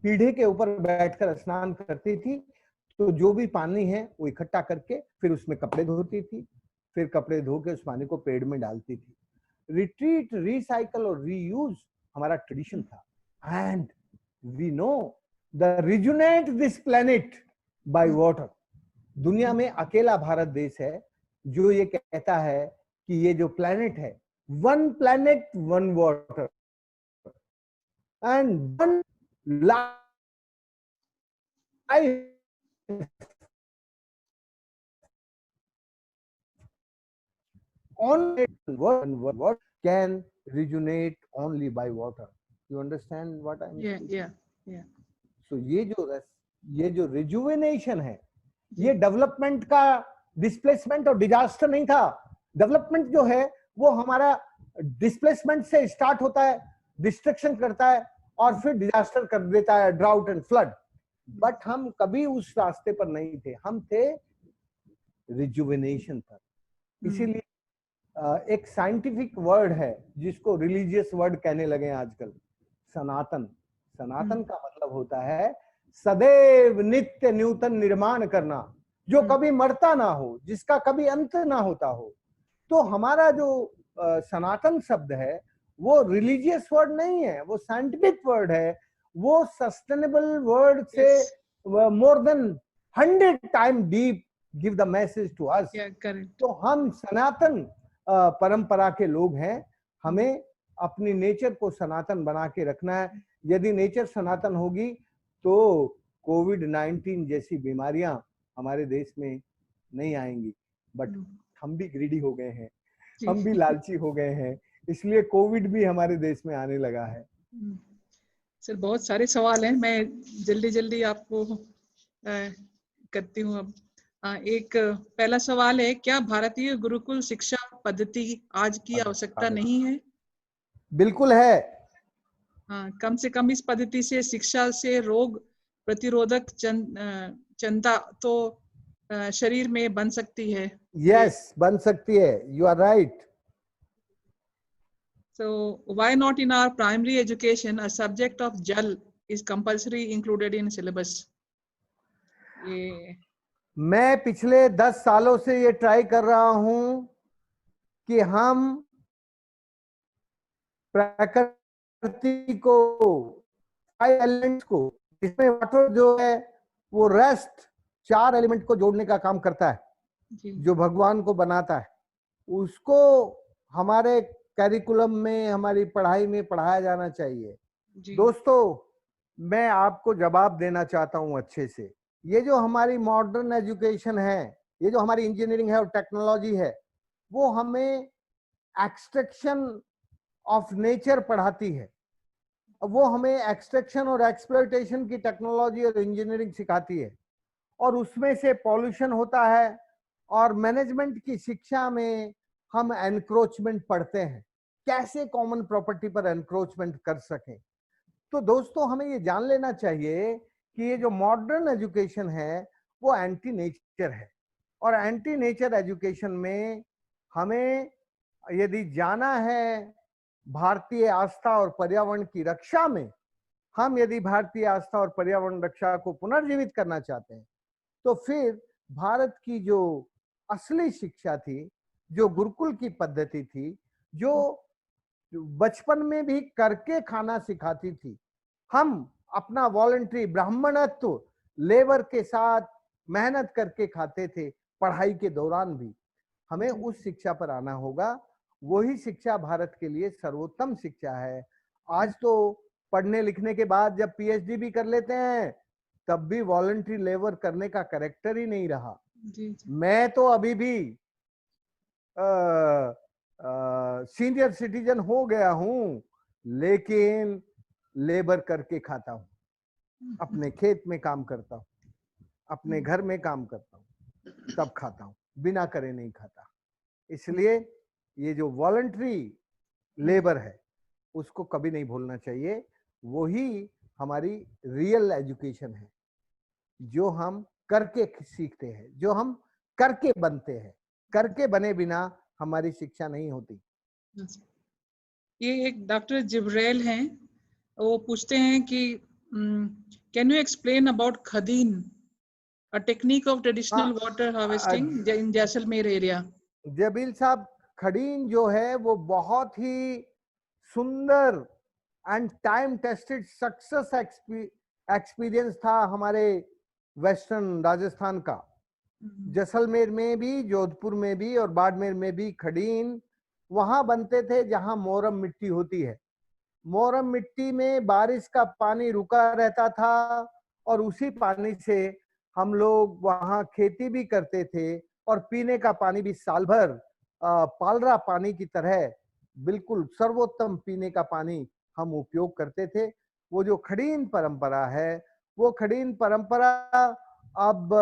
पीढ़े के ऊपर बैठकर स्नान करती थी, तो जो भी पानी है वो इकट्ठा करके फिर उसमें कपड़े धोती थी, फिर कपड़े धो के उस पानी को पेड़ में डालती थी। रिट्रीट, रिसाइकल और रीयूज हमारा ट्रेडिशन था। And we know the rejuvenate this planet by water. दुनिया में अकेला भारत देश है जो ये कहता है कि ये जो प्लेनेट है, one planet one water and one I only what can resonate only by water. You understand what I'm Yeah, speaking? yeah, yeah. So ये जो रिजुवेनेशन है, ये डेवलपमेंट का डिस्प्लेसमेंट और डिजास्टर नहीं था। डेवलपमेंट जो है वो हमारा डिस्प्लेसमेंट से स्टार्ट होता है, डिस्ट्रक्शन करता है और फिर डिजास्टर कर देता है, ड्राउट एंड फ्लड। बट हम कभी उस रास्ते पर नहीं थे, हम थे रिजुवेनेशन पर। इसीलिए एक साइंटिफिक वर्ड है जिसको रिलीजियस वर्ड कहने लगे आजकल, सनातन। सनातन का मतलब होता है सदैव नित्य नूतन निर्माण करना, जो कभी मरता ना हो, जिसका कभी अंत ना होता हो। तो हमारा जो सनातन शब्द है वो रिलीजियस वर्ड नहीं है, वो साइंटिफिक वर्ड है, वो सस्टेनेबल वर्ड से more than 100 time deep give the message to us. तो हम सनातन परंपरा के लोग हैं, हमें अपनी नेचर को सनातन बना के रखना है। यदि नेचर सनातन होगी तो कोविड-19 जैसी बीमारियां हमारे देश में नहीं आएंगी। बट हम भी ग्रीडी हो गए हैं, हम भी लालची हो गए हैं, इसलिए कोविड भी हमारे देश में आने लगा है। सर बहुत सारे सवाल हैं, मैं जल्दी जल्दी आपको करती हूँ। अब एक पहला सवाल है, क्या भारतीय गुरुकुल शिक्षा पद्धति आज की आवश्यकता नहीं है? बिल्कुल है। हाँ, कम से कम इस पद्धति से शिक्षा से रोग प्रतिरोधक क्षमता तो शरीर में बन सकती है। यस, बन सकती है, you are right. So why not in our primary education a subject of jal is compulsory included in syllabus? मैं पिछले 10 सालों से ये ट्राई कर रहा हूं कि हम प्रकृति को, 5 एलिमेंट्स को, इसमें वाटर जो है वो रेस्ट 4 एलिमेंट को जोड़ने का काम करता है, जो भगवान को बनाता है, उसको हमारे करिकुलम में, हमारी पढ़ाई में पढ़ाया जाना चाहिए। दोस्तों, मैं आपको जवाब देना चाहता हूं अच्छे से। ये जो हमारी मॉडर्न एजुकेशन है, ये जो हमारी इंजीनियरिंग है और टेक्नोलॉजी है, वो हमें एक्सट्रैक्शन ऑफ नेचर पढ़ाती है, वो हमें एक्सट्रैक्शन और एक्सप्लॉयटेशन की टेक्नोलॉजी और इंजीनियरिंग सिखाती है, और उसमें से पॉल्यूशन होता है। और मैनेजमेंट की शिक्षा में हम एनक्रोचमेंट पढ़ते हैं, कैसे कॉमन प्रॉपर्टी पर एनक्रोचमेंट कर सकें। तो दोस्तों, हमें ये जान लेना चाहिए कि ये जो मॉडर्न एजुकेशन है वो एंटी नेचर है, और एंटी नेचर एजुकेशन में हमें यदि जाना है भारतीय आस्था और पर्यावरण की रक्षा में, हम यदि भारतीय आस्था और पर्यावरण रक्षा को पुनर्जीवित करना चाहते हैं, तो फिर भारत की जो असली शिक्षा थी, जो गुरुकुल की पद्धति थी, जो बचपन में भी करके खाना सिखाती थी, हम अपना वॉलंटरी ब्राह्मणत्व लेबर के साथ मेहनत करके खाते थे पढ़ाई के दौरान भी, हमें उस शिक्षा पर आना होगा। वही शिक्षा भारत के लिए सर्वोत्तम शिक्षा है। आज तो पढ़ने लिखने के बाद जब पीएचडी भी कर लेते हैं, तब भी वॉलंटरी लेबर करने का कैरेक्टर ही नहीं रहा। मैं तो अभी भी सीनियर सिटीजन हो गया हूं, लेकिन लेबर करके खाता हूं, अपने खेत में काम करता हूं, अपने घर में काम करता हूं, तब खाता हूं, बिना करे नहीं खाता। इसलिए ये जो वॉलंटरी लेबर है उसको कभी नहीं भूलना चाहिए। वही हमारी रियल एजुकेशन है, जो हम करके सीखते हैं, जो हम करके बनते हैं। करके बने बिना हमारी शिक्षा नहीं होती। ये एक डॉक्टर जिब्रेल हैं, वो पूछते हैं कि can you explain about khadin, a technique of traditional water harvesting in Jaisalmer area. जबील साहब, खडीन जो है वो बहुत ही सुंदर and time tested success experience था हमारे वेस्टर्न राजस्थान का। जैसलमेर में भी, जोधपुर में भी और बाड़मेर में भी खडीन वहां बनते थे जहां मोरम मिट्टी होती है। मोरम मिट्टी में बारिश का पानी रुका रहता था और उसी पानी से हम लोग वहां खेती भी करते थे और पीने का पानी भी साल भर पालरा पानी की तरह बिल्कुल सर्वोत्तम पीने का पानी हम उपयोग करते थे। वो जो खड़ीन परंपरा है, वो खड़ीन परंपरा अब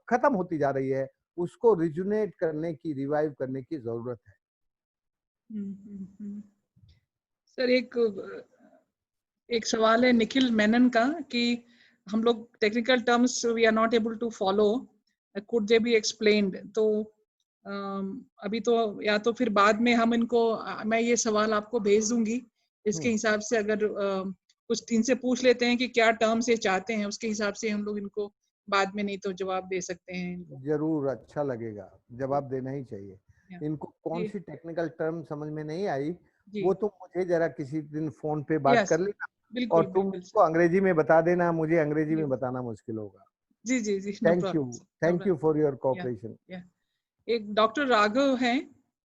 खत्म होती जा रही है। उसको रिजुनेट करने की, रिवाइव करने की जरूरत है। सर एक सवाल है निखिल मेनन का कि हम लोग technical terms we are not able to follow, could they be explained? तो अभी तो या तो फिर बाद में हम इनको मैं ये सवाल आपको भेज दूंगी, इसके हिसाब से अगर कुछ इनसे पूछ लेते हैं कि क्या टर्म्स ये चाहते हैं, उसके हिसाब से हम लोग इनको बाद में नहीं तो जवाब दे सकते हैं इनको। जरूर, अच्छा लगेगा, जवाब देना ही चाहिए। इनको कौन सी टेक्निकल टर्म समझ में नहीं आई, वो तुम मुझे जरा किसी दिन फोन पे बात कर लेना, और बिल्कुल तुम बिल्कुल इसको अंग्रेजी में बता देना, मुझे अंग्रेजी जी में बताना मुश्किल होगा। जी जी जी, no thank you for your problem. Cooperation. एक डॉक्टर राघव हैं,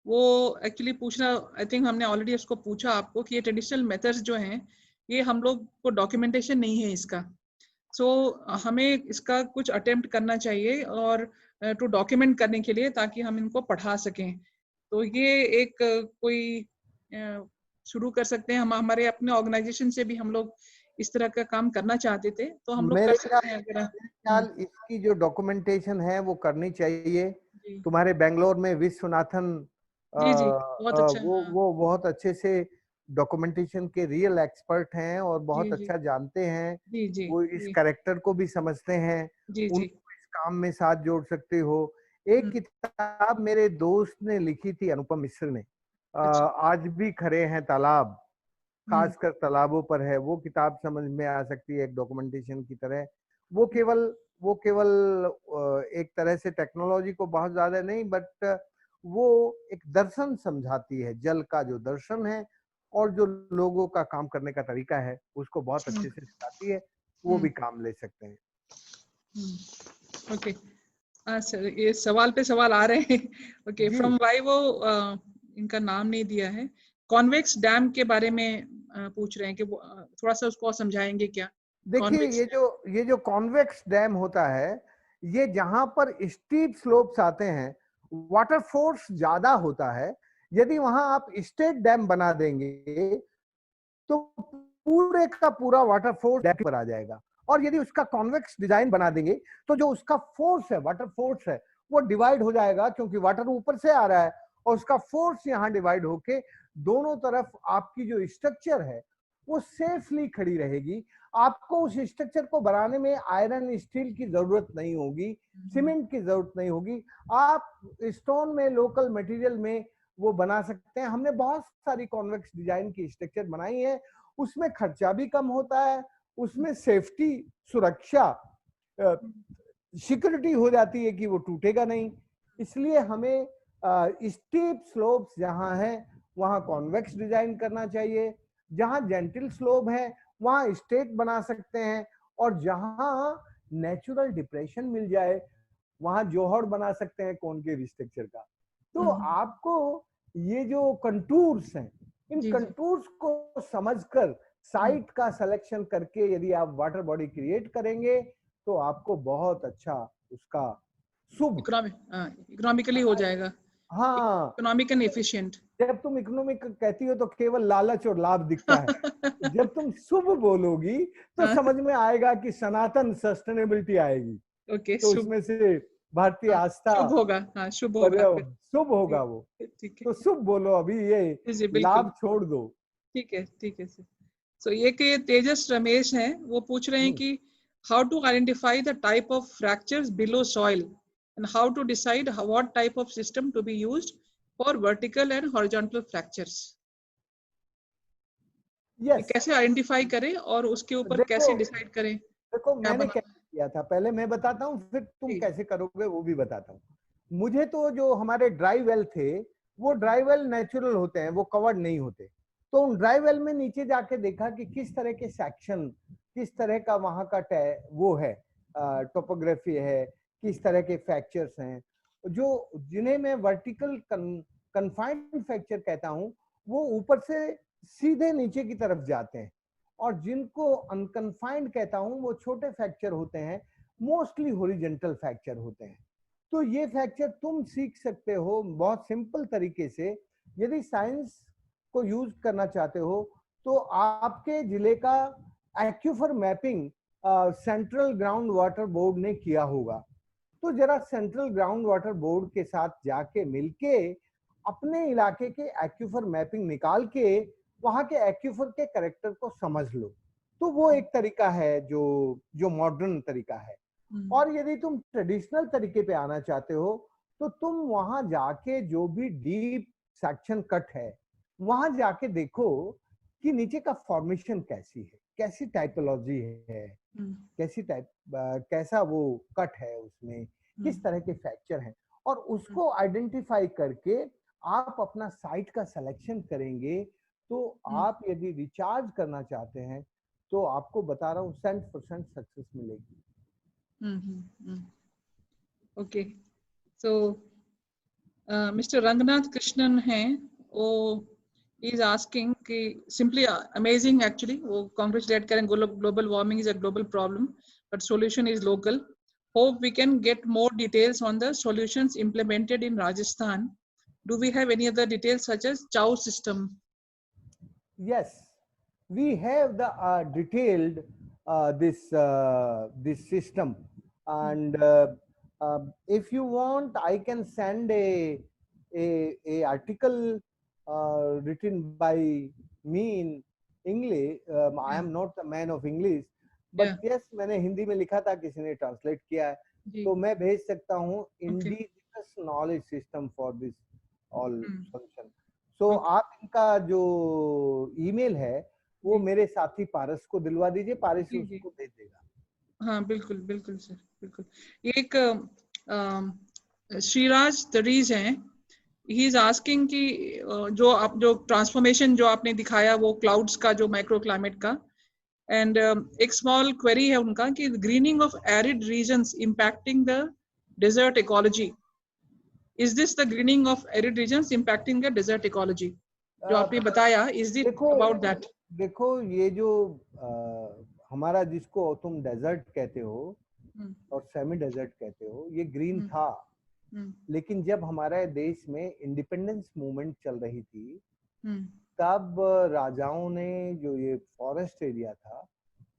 वो एक्चुअली पूछना, आई थिंक हमने ऑलरेडी उसको पूछा आपको कि ये ट्रेडिशनल मेथड्स जो हैं, ये हम लोग को डॉक्यूमेंटेशन नहीं है इसका, सो हमें इसका कुछ अटेम्प्ट करना चाहिए और टू डॉक्यूमेंट करने के लिए, ताकि हम इनको पढ़ा सकें। तो ये एक कोई शुरू कर सकते हैं। हम हमारे अपने ऑर्गेनाइजेशन से भी हम लोग इस तरह का काम करना चाहते थे, तो हम लोग कर सकते हैं अगर ख्याल इसकी जो डॉक्यूमेंटेशन है वो करनी चाहिए। जी तुम्हारे बेंगलोर में विश्वनाथन जी जी, बहुत अच्छा। वो बहुत अच्छे से डॉक्यूमेंटेशन के रियल एक्सपर्ट हैं और बहुत जी जी अच्छा जानते हैं। जी जी वो इस जी कैरेक्टर को भी समझते हैं, जी जी। उनको इस काम में साथ जोड़ सकते हो। एक किताब मेरे दोस्त ने लिखी थी, अनुपम मिश्र ने, अच्छा। आज भी खड़े हैं तालाब, खासकर तालाबों पर है। वो किताब समझ में आ सकती है एक डॉक्यूमेंटेशन की तरह। वो केवल एक तरह से टेक्नोलॉजी को बहुत ज्यादा नहीं, बट वो एक दर्शन समझाती है, जल का जो दर्शन है और जो लोगों का काम करने का तरीका है, उसको बहुत अच्छे से सिखाती है। वो भी काम ले सकते हैं। ओके, हाँ सर, ये सवाल पे सवाल आ रहे हैं। ओके, फ्रॉम वाई वो इनका नाम नहीं दिया है, कॉन्वेक्स डैम के बारे में पूछ रहे हैं कि वो थोड़ा सा उसको समझाएंगे क्या? देखिए, ये जो कॉन्वेक्स डैम होता है, ये जहां पर स्टीप स्लोप्स आते हैं, वाटर फोर्स ज्यादा होता है। यदि वहां आप स्टेट डैम बना देंगे तो पूरे का पूरा वाटर फोर्स डैम पर आ जाएगा। और यदि उसका कॉन्वेक्स डिजाइन बना देंगे तो जो उसका फोर्स है, वाटर फोर्स है, वो डिवाइड हो जाएगा, क्योंकि वाटर ऊपर से आ रहा है और उसका फोर्स यहाँ डिवाइड होके दोनों तरफ आपकी जो स्ट्रक्चर है वो सेफली खड़ी रहेगी। आपको उस स्ट्रक्चर को बनाने में आयरन स्टील की जरूरत नहीं होगी, सीमेंट की जरूरत नहीं होगी। आप स्टोन में, लोकल मटेरियल में वो बना सकते हैं। हमने बहुत सारी कॉन्वेक्स डिजाइन की स्ट्रक्चर बनाई है, उसमें खर्चा भी कम होता है, उसमें सेफ्टी, सुरक्षा, सिक्योरिटी हो जाती है कि वो टूटेगा नहीं। इसलिए हमें स्टीप स्लोप्स जहां है वहां कॉन्वेक्स डिजाइन करना चाहिए, जहां जेंटल स्लोप है वहां स्टेट बना सकते हैं, और जहां नेचुरल डिप्रेशन मिल जाए वहां जोहड़ बना सकते हैं कॉनकेव स्ट्रक्चर का। तो आपको ये जो कंटूर्स हैं, इन कंटूर्स को समझकर साइट का सिलेक्शन करके यदि आप वाटर बॉडी क्रिएट करेंगे तो आपको बहुत अच्छा उसका शुभ इकोनॉमिकली हो जाएगा। हाँ, इकोनॉमिक एंड एफिशिएंट। जब तुम इकोनॉमिक कहती हो तो केवल लालच और लाभ दिखता है। जब तुम शुभ बोलोगी तो समझ में आएगा कि सनातन सस्टेनेबिलिटी आएगी। ओके, तो उसमें से भारतीय आस्था शुभ होगा। हाँ, शुभ होगा, शुभ होगा वो। ठीक है, तो शुभ बोलो, अभी ये लाभ छोड़ दो। ठीक है, ठीक है सर। सो ये कि तेजस रमेश हैं, वो पूछ रहे हैं कि how to identify the type of fractures below soil and how to decide what type of system to be used for vertical and horizontal fractures. कैसे आइडेंटिफाई करें और उसके ऊपर कैसे डिसाइड करें? देखो, मैंने कैसे किया था, पहले मैं बताता हूँ, फिर तुम कैसे करोगे वो भी बताता हूँ। मुझे तो जो हमारे ड्राई वेल थे, वो ड्राई वेल नेचुरल होते हैं, वो कवर्ड नहीं होते। तो उन ड्राई वेल में नीचे जाके देखा कि किस तरह के सेक्शन, किस तरह का वहां का वो है, टोपोग्राफी है, किस तरह के फ्रैक्चर्स हैं, जो जिन्हें मैं वर्टिकल कन्फाइंड फ्रैक्चर कहता हूँ, वो ऊपर से सीधे नीचे की तरफ जाते हैं और जिनको अनकन्फाइंड कहता हूं वो छोटे फ्रैक्चर होते हैं, मोस्टली हॉरिजॉन्टल फ्रैक्चर होते हैं। तो ये फ्रैक्चर तुम सीख सकते हो बहुत सिंपल तरीके से। यदि साइंस को यूज करना चाहते हो तो आपके जिले का aquifer mapping central ground water board ने किया होगा, तो जरा सेंट्रल ग्राउंड वाटर बोर्ड के साथ जाके मिलके अपने इलाके के एक्यूफर मैपिंग निकाल के वहां के एक्यूफर के कैरेक्टर को समझ लो। तो वो एक तरीका है जो मॉडर्न तरीका है। और यदि तुम ट्रेडिशनल तरीके पे आना चाहते हो तो तुम वहां जाके जो भी डीप सेक्शन कट है वहां जाके देखो कि नीचे का फॉर्मेशन कैसी है, कैसी टाइपोलॉजी है, कैसा वो कट है, उसमें किस तरह के फ्रैक्चर हैं, और उसको आइडेंटिफाई करके आप अपना साइट का सिलेक्शन करेंगे। तो आप यदि रिचार्ज करना चाहते हैं तो आपको बता रहा हूँ 100% सक्सेस मिलेगी। ओके, सो मिस्टर रंगनाथ कृष्णन हैं, वो is asking कि simply amazing actually, वो congratulate करें, global warming is a global problem but solution is local. Hope we can get more details on the solutions implemented in Rajasthan. Do we have any other details such as chow system? Yes, we have the detailed this system, and if you want I can send a article written by me in English. I am not a man of English, but yes, मैंने हिंदी में लिखा था, किसी ने translate किया है, तो मैं भेज सकता हूँ indigenous knowledge system for this all solution. तो आप इनका जो ईमेल है वो मेरे साथी पारस को दिलवा दीजिए, पारस उसको भेज देगा। हाँ बिल्कुल बिल्कुल सर, बिल्कुल। एक श्रीराज तरीज हैं, ही इज आस्किंग कि जो ट्रांसफॉर्मेशन जो आपने दिखाया वो क्लाउड्स का, जो माइक्रो क्लाइमेट का, एंड एक स्मॉल क्वेरी है उनका कि greening of arid regions impacting the desert ecology, is this the greening of arid regions impacting the desert ecology जो आपने बताया, इज इट अबाउट दैट? देखो ये जो हमारा जिसको तुम डेजर्ट कहते हो और सेमी डेजर्ट कहते हो, ये ग्रीन था, लेकिन जब हमारे देश में इंडिपेंडेंस मूवमेंट चल रही थी तब राजाओं ने जो ये फॉरेस्ट एरिया था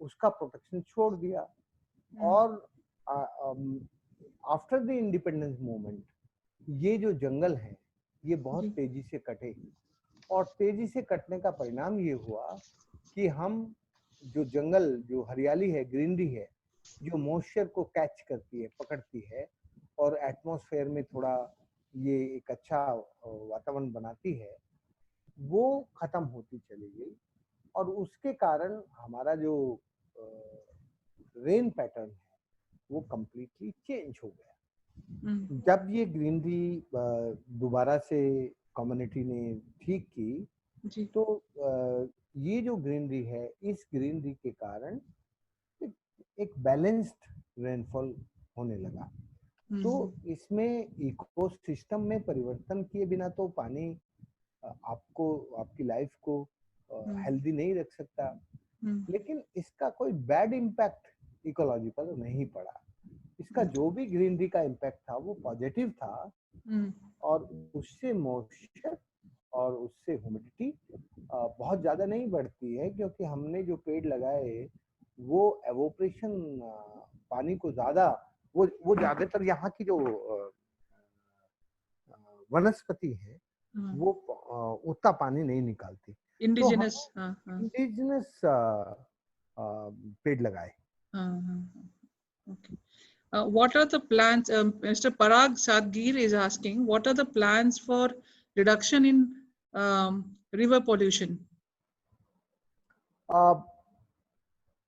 उसका प्रोटेक्शन छोड़ दिया, और आफ्टर द इंडिपेंडेंस मूवमेंट ये जो जंगल है ये बहुत तेजी से कटे, और तेजी से कटने का परिणाम ये हुआ कि हम जो जंगल, जो हरियाली है, ग्रीनरी है, जो मॉइस्चर को कैच करती है, पकड़ती है और एटमॉस्फेयर में थोड़ा ये एक अच्छा वातावरण बनाती है, वो खत्म होती चली गई, और उसके कारण हमारा जो रेन पैटर्न है वो कंप्लीटली चेंज हो गया। जब ये ग्रीनरी दोबारा से कम्युनिटी ने ठीक की तो ये जो ग्रीनरी है, इस ग्रीनरी के कारण एक बैलेंस्ड रेनफॉल होने लगा। तो इसमें इकोसिस्टम में परिवर्तन किए बिना तो पानी आपको, आपकी लाइफ को हेल्दी नहीं रख सकता, लेकिन इसका कोई बैड इम्पैक्ट इकोलॉजी पर नहीं पड़ा। इसका जो भी ग्रीनरी का इम्पैक्ट था वो पॉजिटिव था, और उससे मॉइस्चर और उससे ह्यूमिडिटी बहुत ज्यादा नहीं बढ़ती है, क्योंकि हमने जो पेड़ लगाए वो एवोपरेशन, पानी को ज्यादा, वो ज्यादातर यहाँ की जो वनस्पति है वो उतना पानी नहीं निकालती, इंडिजिनस इंडिजिनस पेड़ लगाए। Okay. What are the plans? Mr. Parag Sadgir is asking, what are the plans for reduction in river pollution?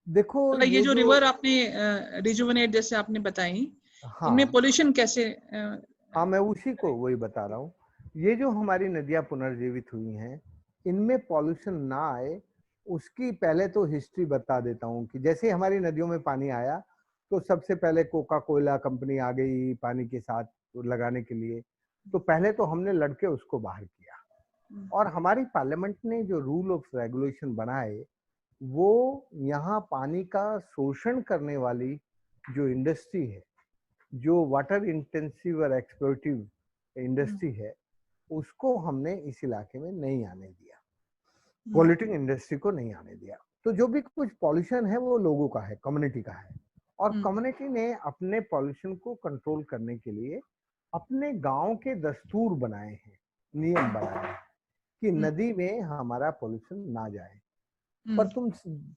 देखो ये जो रिवर आपने रिजुवनेट जैसे आपने बताई, इनमें पोल्यूशन कैसे? हाँ, मैं उसी को वही बता रहा हूँ। ये जो हमारी नदियां पुनर्जीवित हुई हैं, इनमें पॉल्यूशन ना आए उसकी पहले तो हिस्ट्री बता देता हूँ कि जैसे हमारी नदियों में पानी आया तो सबसे पहले कोका कोला कंपनी आ गई पानी के साथ लगाने के लिए, तो पहले तो हमने लड़के उसको बाहर किया, और हमारी पार्लियामेंट ने जो रूल ऑफ रेगुलेशन बनाए वो यहाँ पानी का शोषण करने वाली जो इंडस्ट्री है, जो वाटर इंटेंसिव और एक्सप्लोइटिव इंडस्ट्री है, उसको हमने इस इलाके में नहीं आने दिया, पॉल्यूटिंग इंडस्ट्री को नहीं आने दिया। तो जो भी कुछ पॉल्यूशन है वो लोगों का है, कम्युनिटी का है, और कम्युनिटी ने अपने पॉल्यूशन को कंट्रोल करने के लिए अपने गांव के दस्तूर बनाए हैं, नियम बनाए हैं कि नदी में हमारा पॉल्यूशन ना जाए। पर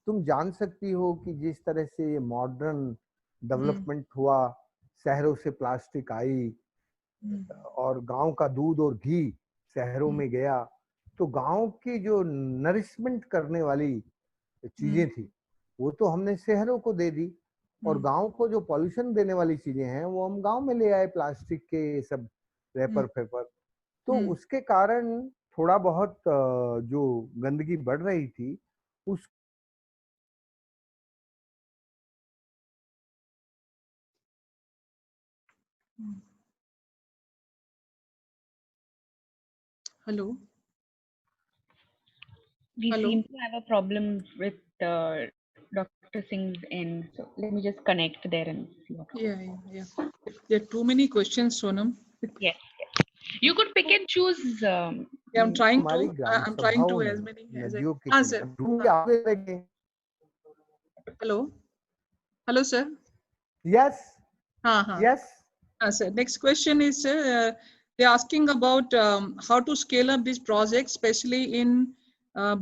तुम जान सकती हो कि जिस तरह से ये मॉडर्न डेवलपमेंट हुआ, शहरों से प्लास्टिक आई और गांव का दूध और घी शहरों में गया, तो गांव की जो नरिशमेंट करने वाली चीजें थी वो तो हमने शहरों को दे दी, और गांव को जो पॉल्यूशन देने वाली चीजें हैं वो हम गांव में ले आए, प्लास्टिक के सब रैपर पेपर। तो उसके कारण थोड़ा बहुत जो गंदगी बढ़ रही थी उस Hello. We Hello. seem to have a problem with Dr. Singh's end. So let me just connect there and see what happens. Yeah. There are too many questions, Sonam. Yes. You could pick and choose. Yeah, I'm trying हमारी to. Gram I'm trying to सभाओं as में many as I. नदियों के Ah, sir. किनारे आगे लगे। Hello. Hello, sir. Yes. हाँ. Yes. Sir. Next question is, they're asking about how to scale up these projects, especially in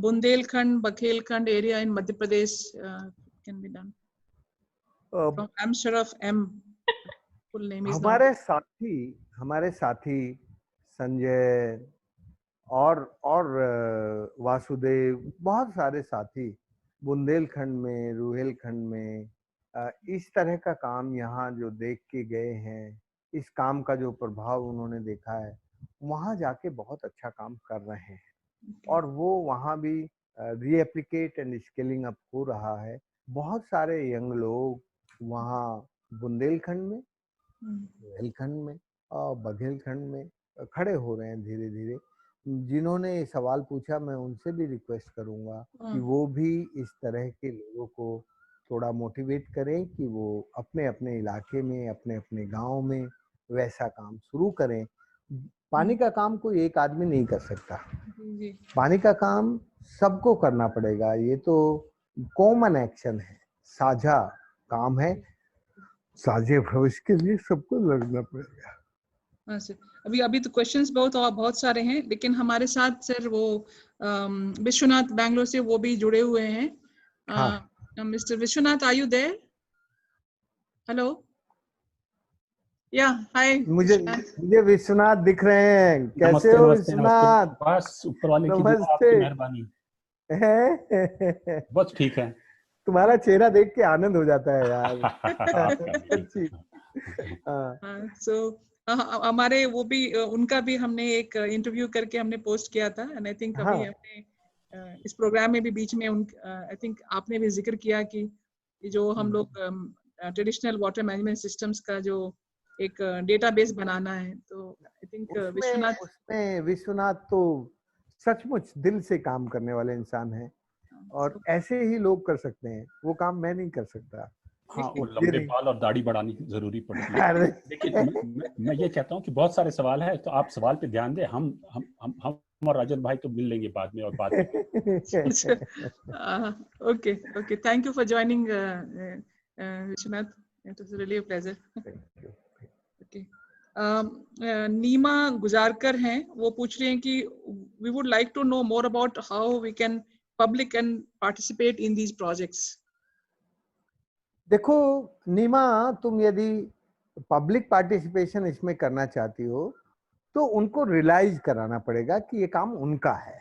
Bundelkhand, Bakhelkhand area in Madhya Pradesh. Can be done. From M. Sharaf M. Full name is not. हमारे साथी संजय और वासुदेव, बहुत सारे साथी बुंदेलखंड में, रुहेलखंड में इस तरह का काम यहाँ जो देख के गए हैं, इस काम का जो प्रभाव उन्होंने देखा है, वहाँ जाके बहुत अच्छा काम कर रहे हैं। और वो वहाँ भी रीएप्लिकेट एंड स्केलिंग अप हो रहा है। बहुत सारे यंग लोग वहाँ बुंदेलखंड में, रुहेलखंड में और बघेलखंड में खड़े हो रहे हैं धीरे धीरे। जिन्होंने सवाल पूछा, मैं उनसे भी रिक्वेस्ट करूंगा कि वो भी इस तरह के लोगों को थोड़ा मोटिवेट करें कि वो अपने अपने इलाके में, अपने अपने गांव में वैसा काम शुरू करें। पानी का काम कोई एक आदमी नहीं कर सकता, पानी का काम सबको करना पड़ेगा। ये तो कॉमन एक्शन है, साझा काम है, साझे भविष्य के लिए सबको लड़ना पड़ेगा। हाँ सर, अभी तो क्वेश्चंस बहुत सारे हैं, लेकिन हमारे साथ सर वो विश्वनाथ बैंगलोर से वो भी जुड़े हुए हैं। Mister Vishwanath, are you there? Hello, या हाय। मुझे विश्वनाथ दिख रहे हैं। कैसे हो विश्वनाथ? बस ऊपर वाले की दुआ, आपकी मेहरबानी। बस ठीक है। तुम्हारा चेहरा देख के आनंद हो जाता है यार। सो हमारे वो भी, उनका भी हमने एक इंटरव्यू करके हमने पोस्ट किया था, एंड आई थिंक अभी हमने इस प्रोग्राम में भी बीच में आई थिंक आपने भी जिक्र किया कि जो हम लोग ट्रेडिशनल वाटर मैनेजमेंट सिस्टम्स का जो एक डेटाबेस बनाना है, तो आई थिंक विश्वनाथ तो सचमुच दिल से काम करने वाले इंसान हैं, और ऐसे ही लोग कर सकते हैं वो काम, मैं नहीं कर सकता। हाँ, वो लंबे बाल और दाढ़ी बढ़ानी जरूरी पड़ती है। लेकिन मैं ये कहता हूँ कि बहुत सारे सवाल है, तो आप सवाल पे ध्यान दें। हम और राजन भाई तो मिल लेंगे बाद में और बात करेंगे। Okay, thank you for joining Vishwanath, it was really a pleasure. Okay, Neema Gujarkar हैं, वो पूछ रहे हैं कि we would like to know more about how we can public can participate in these projects. देखो नीमा, तुम यदि पब्लिक पार्टिसिपेशन इसमें करना चाहती हो तो उनको रियलाइज कराना पड़ेगा कि ये काम उनका है।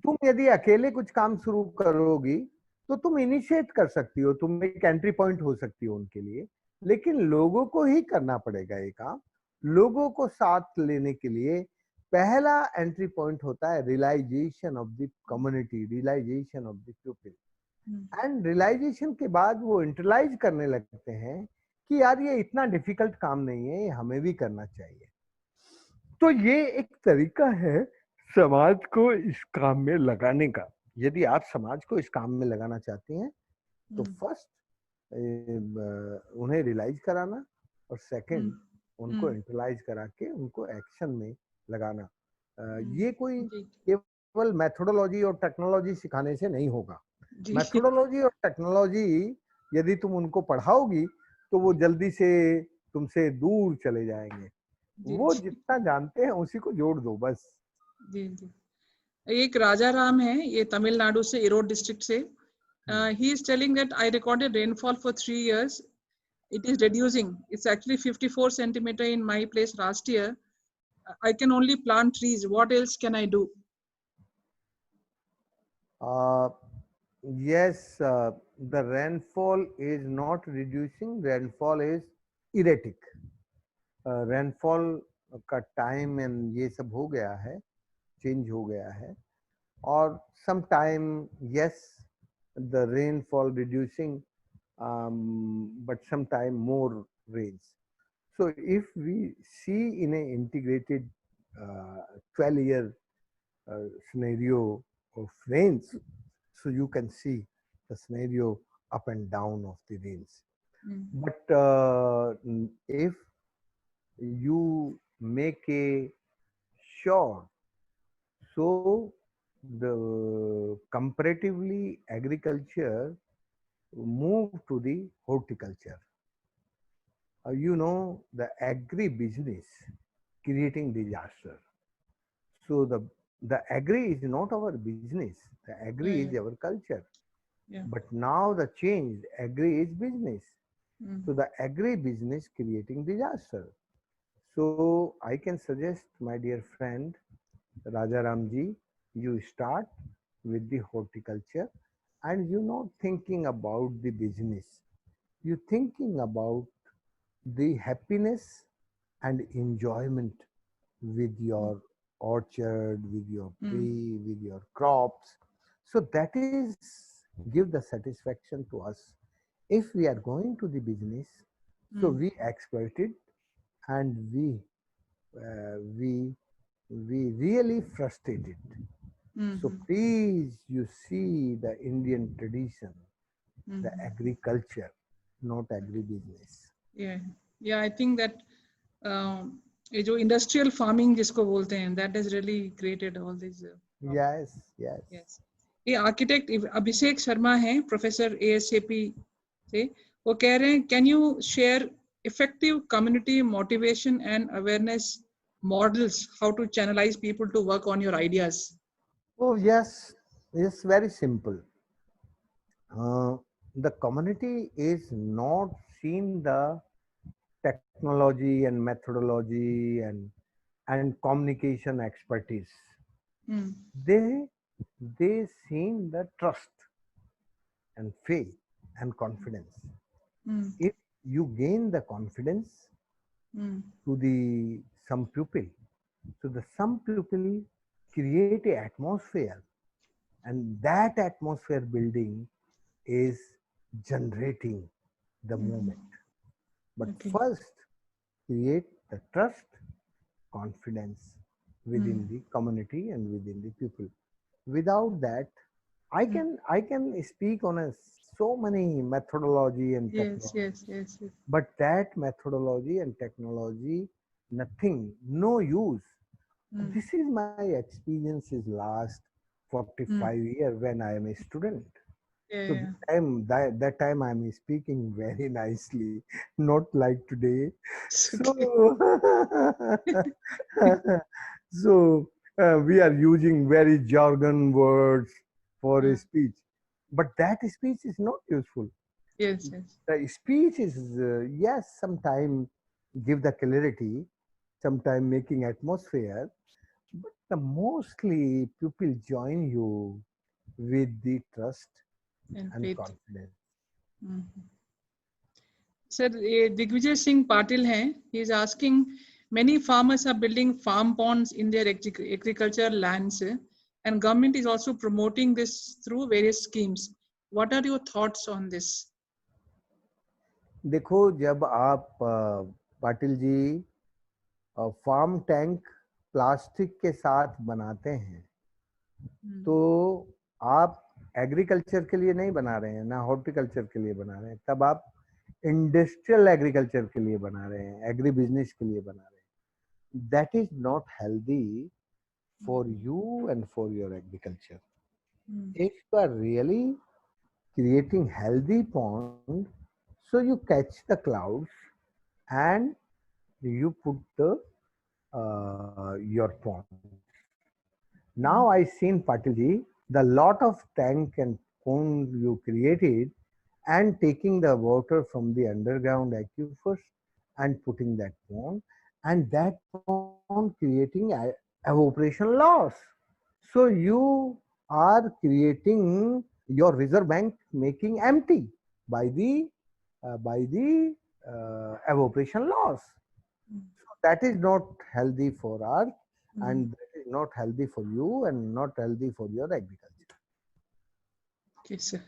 तुम यदि अकेले कुछ काम शुरू करोगी तो तुम इनिशिएट कर सकती हो, तुम एक एंट्री पॉइंट हो सकती हो उनके लिए, लेकिन लोगों को ही करना पड़ेगा ये काम। लोगों को साथ लेने के लिए पहला एंट्री पॉइंट होता है realisation of the community, realisation of the people, and realisation के बाद वो इंटरलाइज करने लगते हैं कि यार ये इतना डिफिकल्ट काम नहीं है, ये हमें भी करना चाहिए। तो ये एक तरीका है समाज को इस काम में लगाने का, यदि आप समाज को इस काम में लगाना चाहती हैं तो फर्स्ट उन्हें रियलाइज कराना और सेकंड उनको इंटरलाइज करा के उनको एक्शन में लगाना। ये कोई केवल मेथोडोलॉजी और टेक्नोलॉजी सिखाने से नहीं होगा। मेथोडोलॉजी और टेक्नोलॉजी यदि तुम उनको पढ़ाओगी तो वो जल्दी से तुमसे दूर चले जाएंगे। वो जितना जानते हैं उसी को जोड़ दो बस। जी जी। एक राजा राम है, ये तमिलनाडु से, इरोड डिस्ट्रिक्ट से। He is telling that I recorded rainfall for 3 years. It is reducing. It's actually 54 centimeter in my place last year. I can only plant trees. What else can I do? Yes, the rainfall is not reducing. Rainfall is erratic. Rainfall का time and ये सब हो गया है, change हो गया है। और sometime yes, the rainfall reducing, but sometime more rains. So if we see in an integrated 12-year scenario of rains, so you can see the scenario up and down of the rains. But if you make a sure, so the comparatively agriculture move to the horticulture. You know, the agri-business creating disaster. So the agri is not our business. The agri is our culture. But now the change, agri is business. So the agri business creating disaster. So I can suggest, my dear friend Rajaram ji, you start with the horticulture, and you're not thinking about the business. You're thinking about the happiness and enjoyment with your orchard, with your tree, with your crops. So that is give the satisfaction to us. If we are going to the business, so we exploit it, and we really frustrated. So please, you see the Indian tradition, the agriculture, not agri-business. Yeah, I think that ये जो industrial farming जिसको बोलते हैं, that has really created all these. Yes. ये architect Abhishek Sharma हैं, professor ASAP से। वो कह रहे हैं, can you share effective community motivation and awareness models, how to channelize people to work on your ideas? Oh yes, it's very simple. The community is not seen the technology and methodology and communication expertise. They seen the trust and faith and confidence. If you gain the confidence to the some pupil, so the some pupil create a atmosphere, and that atmosphere building is generating the movement. But first, create the trust, confidence within the community and within the people. Without that, I can speak on so many methodology and technology. Yes. But that methodology and technology, nothing, no use. This is my experiences last 45 years when I am a student. So that time I am speaking very nicely, not like today. So we are using very jargon words for a speech, but that speech is not useful. Yes. The speech is yes, sometimes give the clarity, sometimes making atmosphere, but the mostly people join you with the trust and confidence. Sir, Digvijay Singh Patil हैं. He is asking, many farmers are building farm ponds in their agricultural lands, and government is also promoting this through various schemes. What are your thoughts on this? देखो, जब आप Patil ji farm tank plastic के साथ बनाते हैं, तो आप agriculture के लिए नहीं बना रहे हैं, ना हॉर्टिकल्चर के लिए बना रहे हैं, तब आप इंडस्ट्रियल एग्रीकल्चर के लिए बना रहे हैं, एग्री बिजनेस के लिए बना रहे हैं. That is not healthy for you and for your agriculture. If you are really creating healthy pond, so you catch the clouds and you put the your pond. Now I seen Patilji, the lot of tank and pond you created and taking the water from the underground aquifers and putting that pond, and that pond creating evaporation loss. So you are creating your reserve bank making empty by the evaporation loss. So that is not healthy for us, and that is not healthy for you and not healthy for your agriculture. Okay, sir.